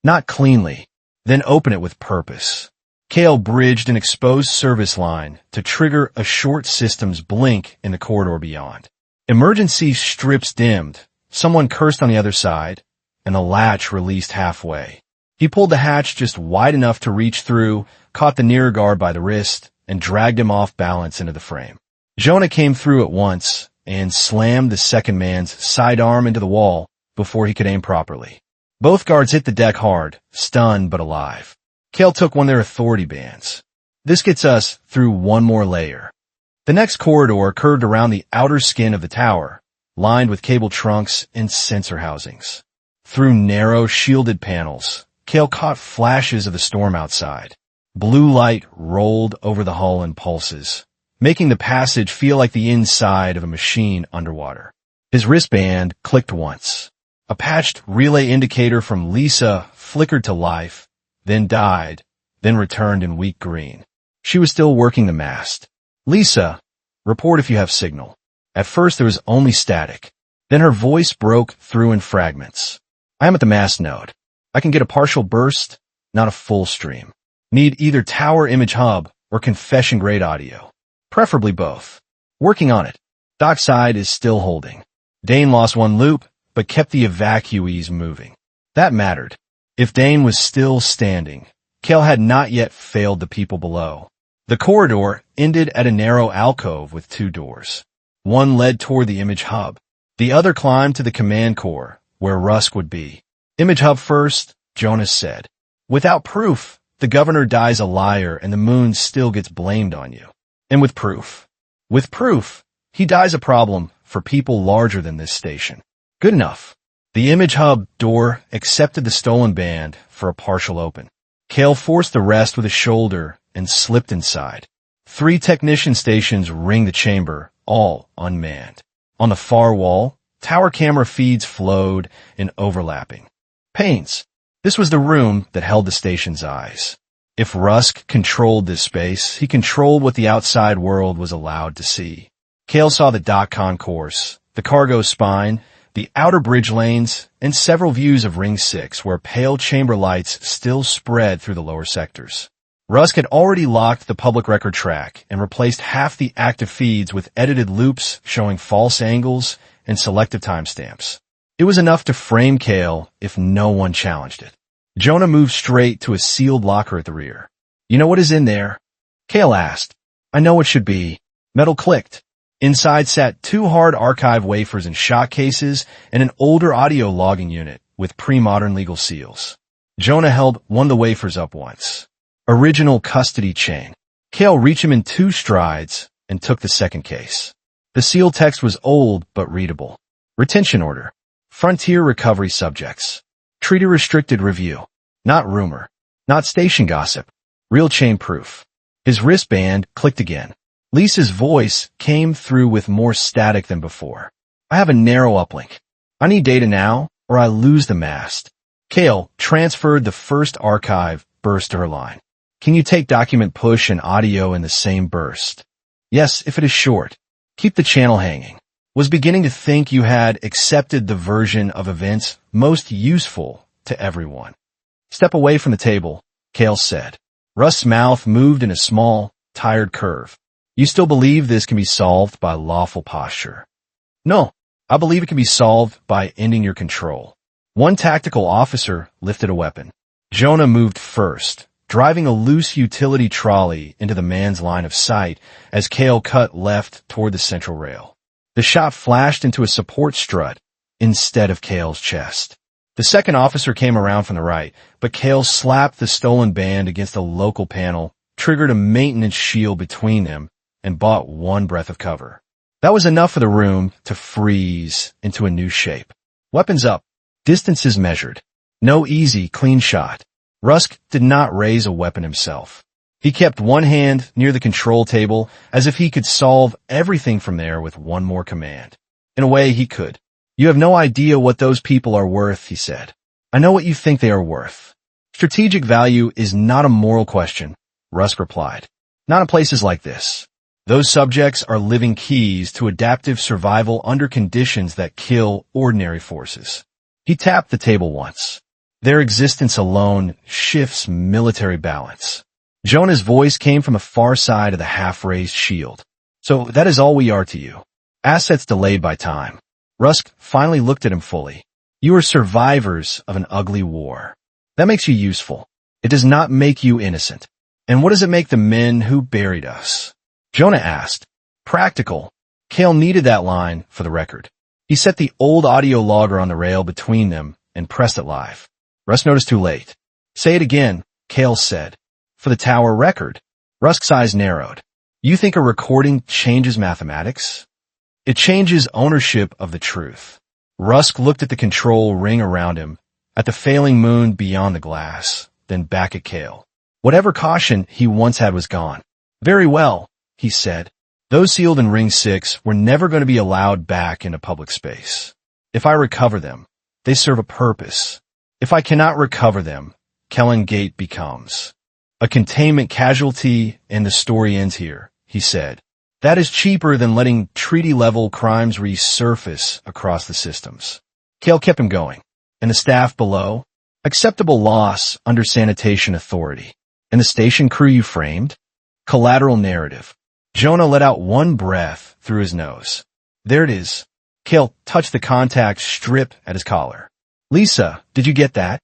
Not cleanly. Then open it with purpose. Kael bridged an exposed service line to trigger a short system's blink in the corridor beyond. Emergency strips dimmed. Someone cursed on the other side, and the latch released halfway. He pulled the hatch just wide enough to reach through, caught the nearer guard by the wrist, and dragged him off balance into the frame. Jonah came through at once and slammed the second man's sidearm into the wall before he could aim properly. Both guards hit the deck hard, stunned but alive. Kael took one of their authority bands. This gets us through one more layer. The next corridor curved around the outer skin of the tower, lined with cable trunks and sensor housings. Through narrow, shielded panels, Kael caught flashes of the storm outside. Blue light rolled over the hull in pulses, making the passage feel like the inside of a machine underwater. His wristband clicked once. A patched relay indicator from Lisa flickered to life, then died, then returned in weak green. She was still working the mast. Lisa, report if you have signal. At first there was only static. Then her voice broke through in fragments. I am at the mast node. I can get a partial burst, not a full stream. Need either tower image hub or confession grade audio. Preferably both. Working on it. Dockside is still holding. Dane lost one loop, but kept the evacuees moving. That mattered. If Dane was still standing, Kael had not yet failed the people below. The corridor ended at a narrow alcove with two doors. One led toward the image hub. The other climbed to the command core, where Rusk would be. Image hub first, Jonas said. Without proof, the governor dies a liar and the moon still gets blamed on you. And with proof, he dies a problem for people larger than this station. Good enough. The image hub door accepted the stolen band for a partial open. Kael forced the rest with a shoulder and slipped inside. 3 technician stations ring the chamber, all unmanned. On the far wall, tower camera feeds flowed in overlapping. Panes. This was the room that held the station's eyes. If Rusk controlled this space, he controlled what the outside world was allowed to see. Kael saw the dock concourse, the cargo spine, the outer bridge lanes, and several views of Ring 6 where pale chamber lights still spread through the lower sectors. Rusk had already locked the public record track and replaced half the active feeds with edited loops showing false angles and selective timestamps. It was enough to frame Kael if no one challenged it. Jonah moved straight to a sealed locker at the rear. "You know what is in there?" Kael asked. "I know what should be." Metal clicked. Inside sat 2 hard archive wafers in shot cases and an older audio logging unit with pre-modern legal seals. Jonah held one of the wafers up once. Original custody chain. Kael reached him in 2 strides and took the second case. The seal text was old but readable. Retention order. Frontier recovery subjects. Treaty restricted review. Not rumor. Not station gossip. Real chain proof. His wristband clicked again. Lisa's voice came through with more static than before. "I have a narrow uplink. I need data now, or I lose the mast." Kael transferred the first archive burst to her line. "Can you take document push and audio in the same burst?" "Yes, if it is short. Keep the channel hanging." Was beginning to think you had accepted the version of events most useful to everyone. "Step away from the table," Kael said. Russ's mouth moved in a small, tired curve. "You still believe this can be solved by lawful posture?" "No, I believe it can be solved by ending your control." One tactical officer lifted a weapon. Jonah moved first, driving a loose utility trolley into the man's line of sight as Kael cut left toward the central rail. The shot flashed into a support strut instead of Kael's chest. The second officer came around from the right, but Kael slapped the stolen band against a local panel, triggered a maintenance shield between them, and bought one breath of cover. That was enough for the room to freeze into a new shape. Weapons up. Distances measured. No easy, clean shot. Rusk did not raise a weapon himself. He kept one hand near the control table as if he could solve everything from there with one more command. In a way, he could. "You have no idea what those people are worth," he said. "I know what you think they are worth." "Strategic value is not a moral question," Rusk replied. "Not in places like this. Those subjects are living keys to adaptive survival under conditions that kill ordinary forces." He tapped the table once. "Their existence alone shifts military balance." Jonah's voice came from the far side of the half-raised shield. "So that is all we are to you. Assets delayed by time." Rusk finally looked at him fully. "You are survivors of an ugly war. That makes you useful. It does not make you innocent. And what does it make the men who buried us?" Jonah asked. "Practical." Kael needed that line for the record. He set the old audio logger on the rail between them and pressed it live. Rusk noticed too late. "Say it again," Kael said. "For the tower record." Rusk's eyes narrowed. "You think a recording changes mathematics?" "It changes ownership of the truth." Rusk looked at the control ring around him, at the failing moon beyond the glass, then back at Kael. Whatever caution he once had was gone. "Very well," he said. "Those sealed in Ring 6 were never going to be allowed back into public space. If I recover them, they serve a purpose. If I cannot recover them, Khelon Gate becomes a containment casualty, and the story ends here," he said. "That is cheaper than letting treaty-level crimes resurface across the systems." Kael kept him going. "And the staff below? Acceptable loss under sanitation authority. And the station crew you framed? Collateral narrative." Jonah let out one breath through his nose. "There it is." Kael touched the contact strip at his collar. "Lisa, did you get that?"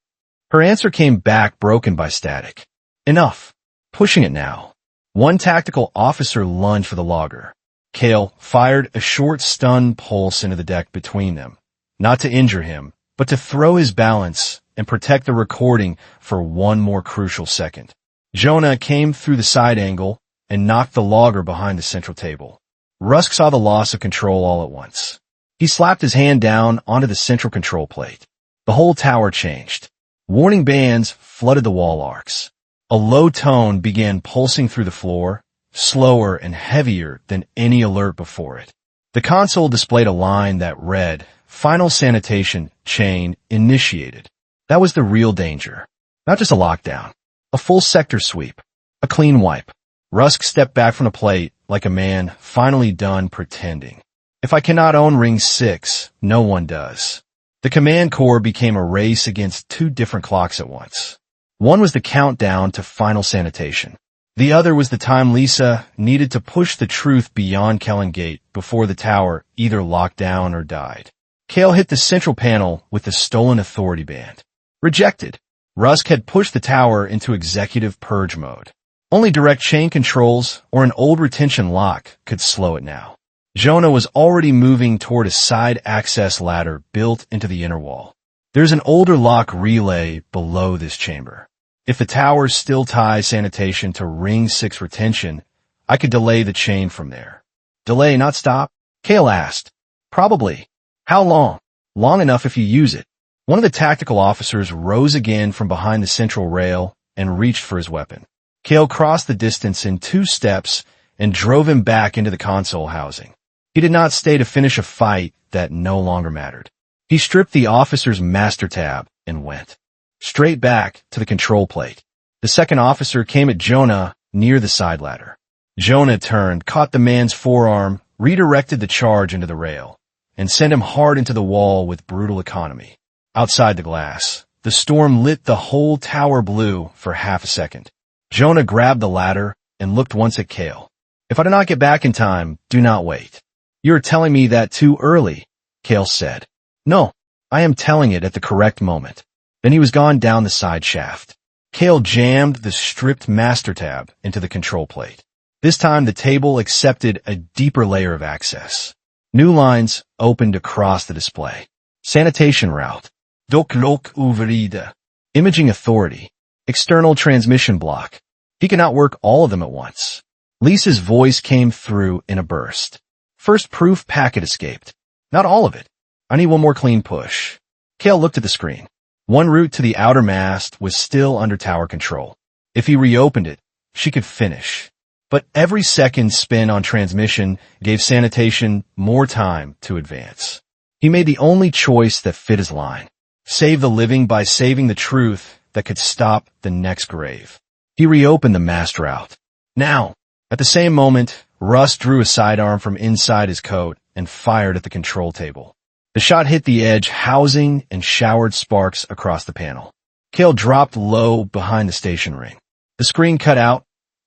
Her answer came back broken by static. "Enough. Pushing it now." One tactical officer lunged for the logger. Kael fired a short stun pulse into the deck between them, not to injure him, but to throw his balance and protect the recording for one more crucial second. Jonah came through the side angle and knocked the logger behind the central table. Rusk saw the loss of control all at once. He slapped his hand down onto the central control plate. The whole tower changed. Warning bands flooded the wall arcs. A low tone began pulsing through the floor, slower and heavier than any alert before it. The console displayed a line that read, "Final sanitation chain initiated." That was the real danger. Not just a lockdown. A full sector sweep. A clean wipe. Rusk stepped back from the plate like a man finally done pretending. If I cannot own Ring 6, no one does. The command core became a race against two different clocks at once. One was the countdown to final sanitation. The other was the time Lisa needed to push the truth beyond Khelon Gate before the tower either locked down or died. Kael hit the central panel with the stolen authority band. Rejected. Rusk had pushed the tower into executive purge mode. Only direct chain controls or an old retention lock could slow it now. Jonah was already moving toward a side access ladder built into the inner wall. There's an older lock relay below this chamber. If the tower still ties sanitation to Ring 6 retention, I could delay the chain from there. Delay, not stop? Kael asked. Probably. How long? Long enough if you use it. One of the tactical officers rose again from behind the central rail and reached for his weapon. Kael crossed the distance in 2 steps and drove him back into the console housing. He did not stay to finish a fight that no longer mattered. He stripped the officer's master tab and went straight back to the control plate. The second officer came at Jonah near the side ladder. Jonah turned, caught the man's forearm, redirected the charge into the rail, and sent him hard into the wall with brutal economy. Outside the glass, the storm lit the whole tower blue for half a second. Jonah grabbed the ladder and looked once at Kael. If I do not get back in time, do not wait. You are telling me that too early, Kael said. No, I am telling it at the correct moment. Then he was gone down the side shaft. Kael jammed the stripped master tab into the control plate. This time the table accepted a deeper layer of access. New lines opened across the display. Sanitation route. Doklok uveride. Imaging authority. External transmission block. He could not work all of them at once. Lisa's voice came through in a burst. First proof packet escaped. Not all of it. I need one more clean push. Kael looked at the screen. One route to the outer mast was still under tower control. If he reopened it, she could finish. But every second spent on transmission gave sanitation more time to advance. He made the only choice that fit his line. Save the living by saving the truth that could stop the next grave. He reopened the mast route. Now, at the same moment, Russ drew a sidearm from inside his coat and fired at the control table. The shot hit the edge housing and showered sparks across the panel. Kael dropped low behind the station ring. The screen cut out,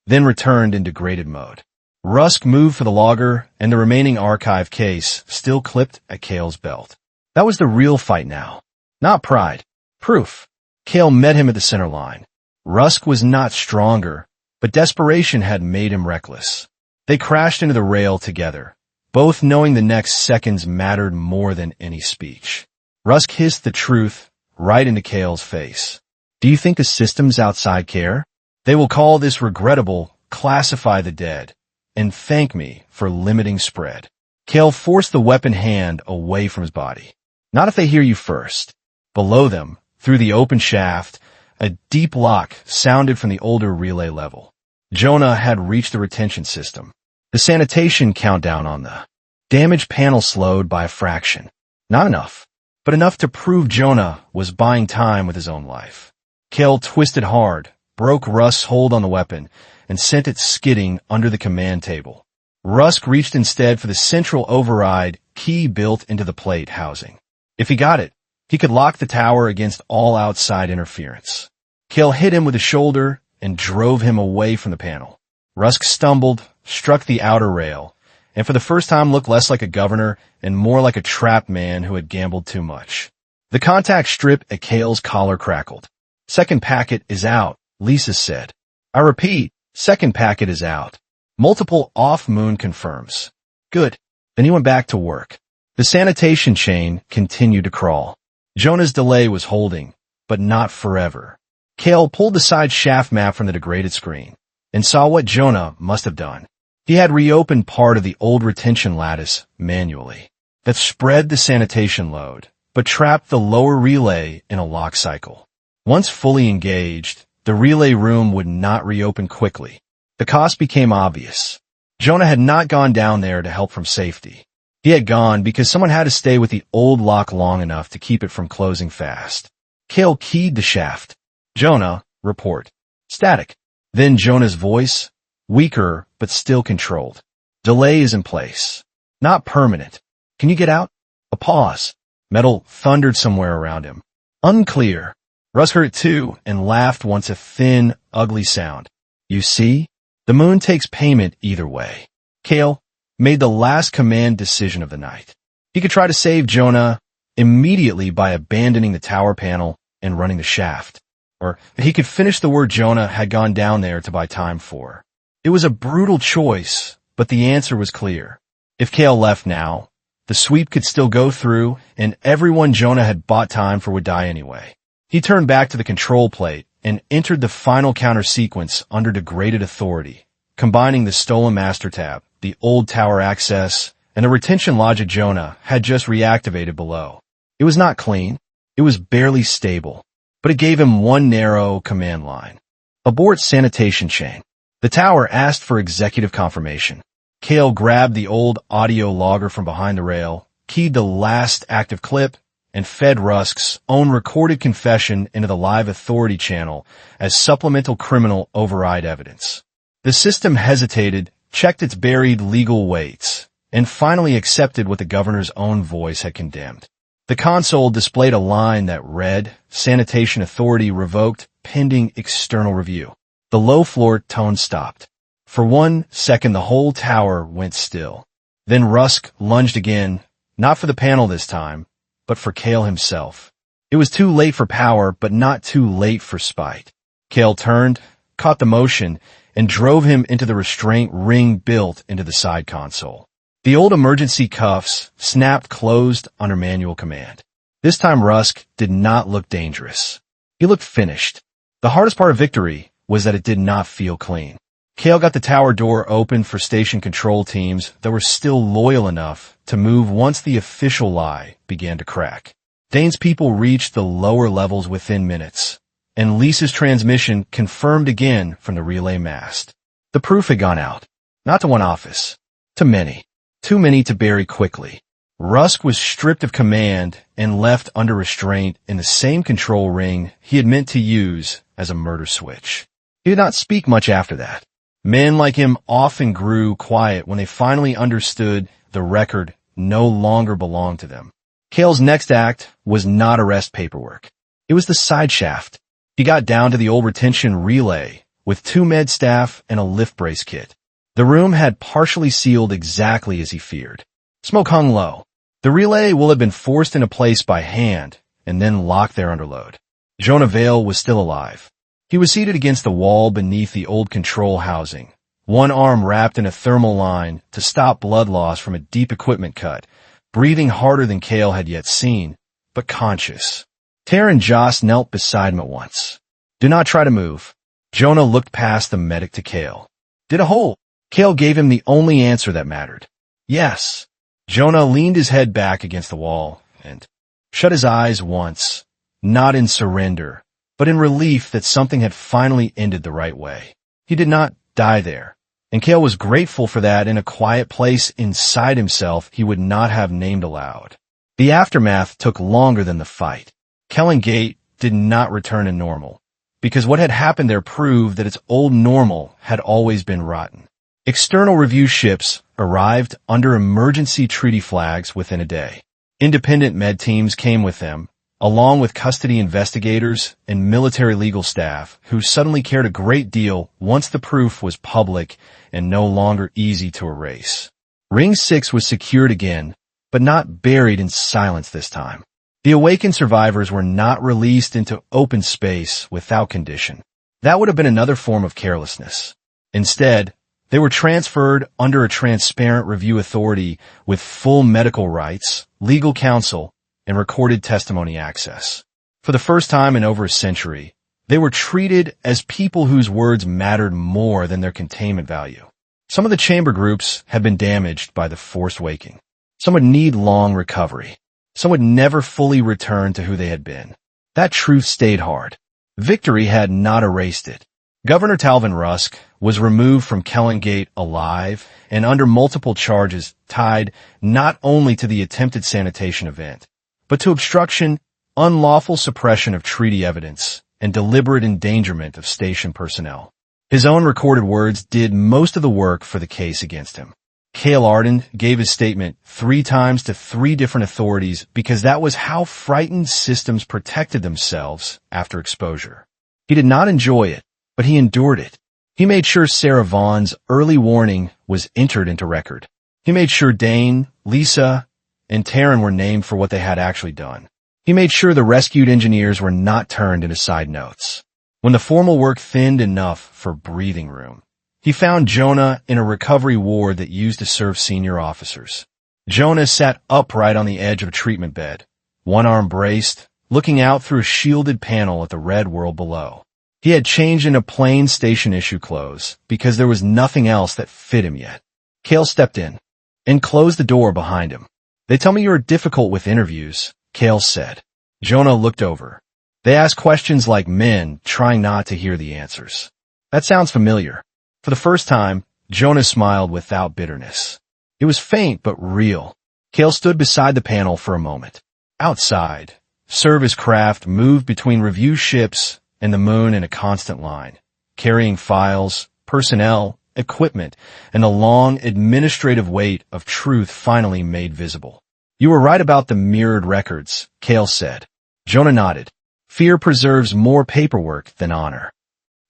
then returned in degraded mode. Rusk moved for the logger, and the remaining archive case still clipped at Kael's belt. That was the real fight now. Not pride. Proof. Kael met him at the center line. Rusk was not stronger, but desperation had made him reckless. They crashed into the rail together, both knowing the next seconds mattered more than any speech. Rusk hissed the truth right into Kael's face. Do you think the systems outside care? They will call this regrettable, classify the dead, and thank me for limiting spread. Kael forced the weapon hand away from his body. Not if they hear you first. Below them, through the open shaft, a deep lock sounded from the older relay level. Jonah had reached the retention system. The sanitation countdown on the damaged panel slowed by a fraction. Not enough, but enough to prove Jonah was buying time with his own life. Kael twisted hard, broke Rusk's hold on the weapon, and sent it skidding under the command table. Rusk reached instead for the central override key built into the plate housing. If he got it, he could lock the tower against all outside interference. Kael hit him with a shoulder and drove him away from the panel. Rusk stumbled, struck the outer rail, and for the first time looked less like a governor and more like a trapped man who had gambled too much. The contact strip at Kael's collar crackled. Second packet is out, Lisa said. I repeat, second packet is out. Multiple off-moon confirms. Good. Then he went back to work. The sanitation chain continued to crawl. Jonah's delay was holding, but not forever. Kael pulled the side shaft map from the degraded screen and saw what Jonah must have done. He had reopened part of the old retention lattice manually that spread the sanitation load, but trapped the lower relay in a lock cycle. Once fully engaged, the relay room would not reopen quickly. The cost became obvious. Jonah had not gone down there to help from safety. He had gone because someone had to stay with the old lock long enough to keep it from closing fast. Kael keyed the shaft. Jonah, report. Static. Then Jonah's voice, weaker but still controlled. Delay is in place. Not permanent. Can you get out? A pause. Metal thundered somewhere around him. Unclear. Rusk heard it too and laughed once a thin, ugly sound. You see? The moon takes payment either way. Kael made the last command decision of the night. He could try to save Jonah immediately by abandoning the tower panel and running the shaft. Or he could finish the word Jonah had gone down there to buy time for. It was a brutal choice, but the answer was clear. If Kael left now, the sweep could still go through, and everyone Jonah had bought time for would die anyway. He turned back to the control plate and entered the final counter sequence under degraded authority, combining the stolen master tab, the old tower access, and the retention logic Jonah had just reactivated below. It was not clean. It was barely stable, but it gave him one narrow command line. Abort sanitation chain. The tower asked for executive confirmation. Kael grabbed the old audio logger from behind the rail, keyed the last active clip, and fed Rusk's own recorded confession into the live authority channel as supplemental criminal override evidence. The system hesitated, checked its buried legal weights, and finally accepted what the governor's own voice had condemned. The console displayed a line that read, Sanitation Authority revoked pending external review. The low-floor tone stopped. For 1 second, the whole tower went still. Then Rusk lunged again, not for the panel this time, but for Kael himself. It was too late for power, but not too late for spite. Kael turned, caught the motion, and drove him into the restraint ring built into the side console. The old emergency cuffs snapped closed under manual command. This time Rusk did not look dangerous. He looked finished. The hardest part of victory was that it did not feel clean. Kael got the tower door open for station control teams that were still loyal enough to move once the official lie began to crack. Dane's people reached the lower levels within minutes, and Lisa's transmission confirmed again from the relay mast. The proof had gone out. Not to one office. To many. Too many to bury quickly. Rusk was stripped of command and left under restraint in the same control ring he had meant to use as a murder switch. He did not speak much after that. Men like him often grew quiet when they finally understood the record no longer belonged to them. Kael's next act was not arrest paperwork. It was the side shaft. He got down to the old retention relay with 2 med staff and a lift brace kit. The room had partially sealed exactly as he feared. Smoke hung low. The relay will have been forced into place by hand and then locked there under load. Jonah Vale was still alive. He was seated against the wall beneath the old control housing, one arm wrapped in a thermal line to stop blood loss from a deep equipment cut, breathing harder than Kael had yet seen, but conscious. Tara and Joss knelt beside him at once. Do not try to move. Jonah looked past the medic to Kael. Did a hole? Kael gave him the only answer that mattered. Yes. Jonah leaned his head back against the wall and shut his eyes once, not in surrender, but in relief that something had finally ended the right way. He did not die there, and Kael was grateful for that in a quiet place inside himself he would not have named aloud. The aftermath took longer than the fight. Khelon Gate did not return to normal, because what had happened there proved that its old normal had always been rotten. External review ships arrived under emergency treaty flags within a day. Independent med teams came with them, along with custody investigators and military legal staff who suddenly cared a great deal once the proof was public and no longer easy to erase. Ring 6 was secured again, but not buried in silence this time. The awakened survivors were not released into open space without condition. That would have been another form of carelessness. Instead, they were transferred under a transparent review authority with full medical rights, legal counsel, and recorded testimony access. For the first time in over a century, they were treated as people whose words mattered more than their containment value. Some of the chamber groups had been damaged by the forced waking. Some would need long recovery. Some would never fully return to who they had been. That truth stayed hard. Victory had not erased it. Governor Talvin Rusk was removed from Khelon Gate alive and under multiple charges tied not only to the attempted sanitation event, but to obstruction unlawful suppression of treaty evidence, and deliberate endangerment of station personnel. His own recorded words did most of the work for the case against him. Kael Arden gave his statement 3 times to 3 different authorities because that was how frightened systems protected themselves after exposure. He did not enjoy it, but he endured it. He made sure Sarah Vaughan's early warning was entered into record. He made sure Dane, Lisa, and Taryn were named for what they had actually done. He made sure the rescued engineers were not turned into side notes. When the formal work thinned enough for breathing room, he found Jonah in a recovery ward that used to serve senior officers. Jonah sat upright on the edge of a treatment bed, one arm braced, looking out through a shielded panel at the red world below. He had changed into plain station issue clothes because there was nothing else that fit him yet. Kael stepped in and closed the door behind him. "They tell me you're difficult with interviews," Kael said. Jonah looked over. "They ask questions like men, trying not to hear the answers." "That sounds familiar." For the first time, Jonah smiled without bitterness. It was faint but real. Kael stood beside the panel for a moment. Outside, service craft moved between review ships and the moon in a constant line, carrying files, personnel, equipment, and the long administrative weight of truth finally made visible. "You were right about the mirrored records," Kael said. Jonah nodded. "Fear preserves more paperwork than honor."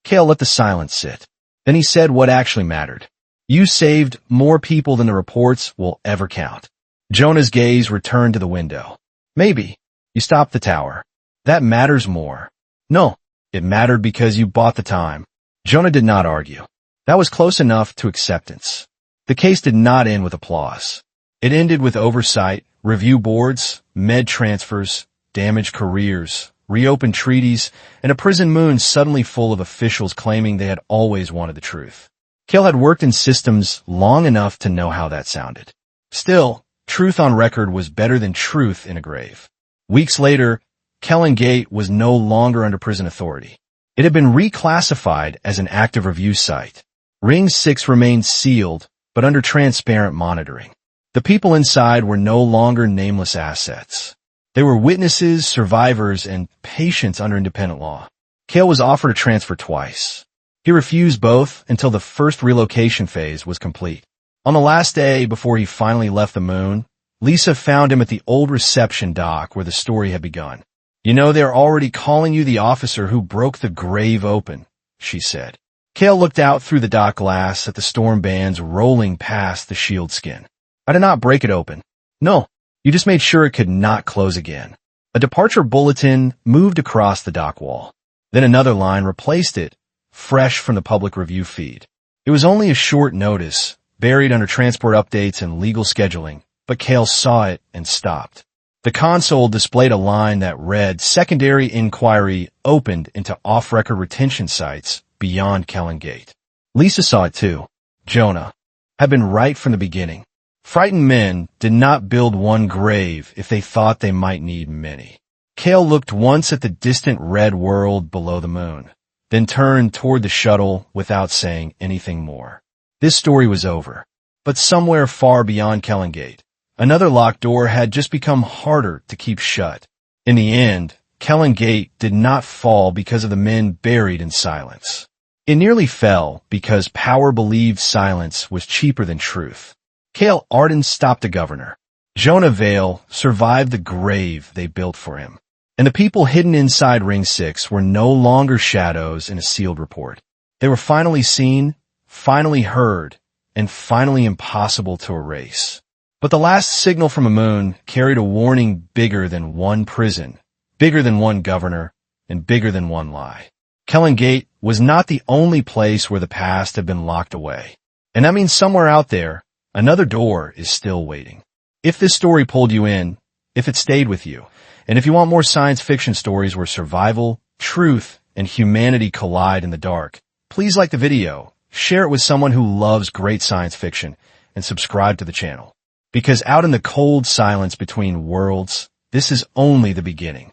Kael let the silence sit. Then he said what actually mattered. "You saved more people than the reports will ever count." Jonah's gaze returned to the window. "Maybe. You stopped the tower. That matters more." "No, it mattered because you bought the time." Jonah did not argue. That was close enough to acceptance. The case did not end with applause. It ended with oversight, review boards, med transfers, damaged careers, reopened treaties, and a prison moon suddenly full of officials claiming they had always wanted the truth. Kael had worked in systems long enough to know how that sounded. Still, truth on record was better than truth in a grave. Weeks later, Khelon Gate was no longer under prison authority. It had been reclassified as an active review site. Ring 6 remained sealed, but under transparent monitoring. The people inside were no longer nameless assets. They were witnesses, survivors, and patients under independent law. Kael was offered a transfer twice. He refused both until the first relocation phase was complete. On the last day before he finally left the moon, Lisa found him at the old reception dock where the story had begun. "You know, they're already calling you the officer who broke the grave open," she said. Kael looked out through the dock glass at the storm bands rolling past the shield skin. "I did not break it open." "No, you just made sure it could not close again." A departure bulletin moved across the dock wall. Then another line replaced it, fresh from the public review feed. It was only a short notice, buried under transport updates and legal scheduling, but Kael saw it and stopped. The console displayed a line that read, "Secondary inquiry opened into off-record retention sites beyond Khelon Gate." Lisa saw it too. Jonah had been right from the beginning. Frightened men did not build one grave if they thought they might need many. Kael looked once at the distant red world below the moon, then turned toward the shuttle without saying anything more. This story was over. But somewhere far beyond Khelon Gate, another locked door had just become harder to keep shut. In the end, Khelon Gate did not fall because of the men buried in silence. It nearly fell because power believed silence was cheaper than truth. Kael Arden stopped the governor. Jonah Vale survived the grave they built for him. And the people hidden inside Ring 6 were no longer shadows in a sealed report. They were finally seen, finally heard, and finally impossible to erase. But the last signal from a moon carried a warning bigger than one prison, bigger than one governor, and bigger than one lie. Khelon Gate was not the only place where the past had been locked away. And that means somewhere out there, another door is still waiting. If this story pulled you in, if it stayed with you, and if you want more science fiction stories where survival, truth, and humanity collide in the dark, please like the video, share it with someone who loves great science fiction, and subscribe to the channel. Because out in the cold silence between worlds, this is only the beginning.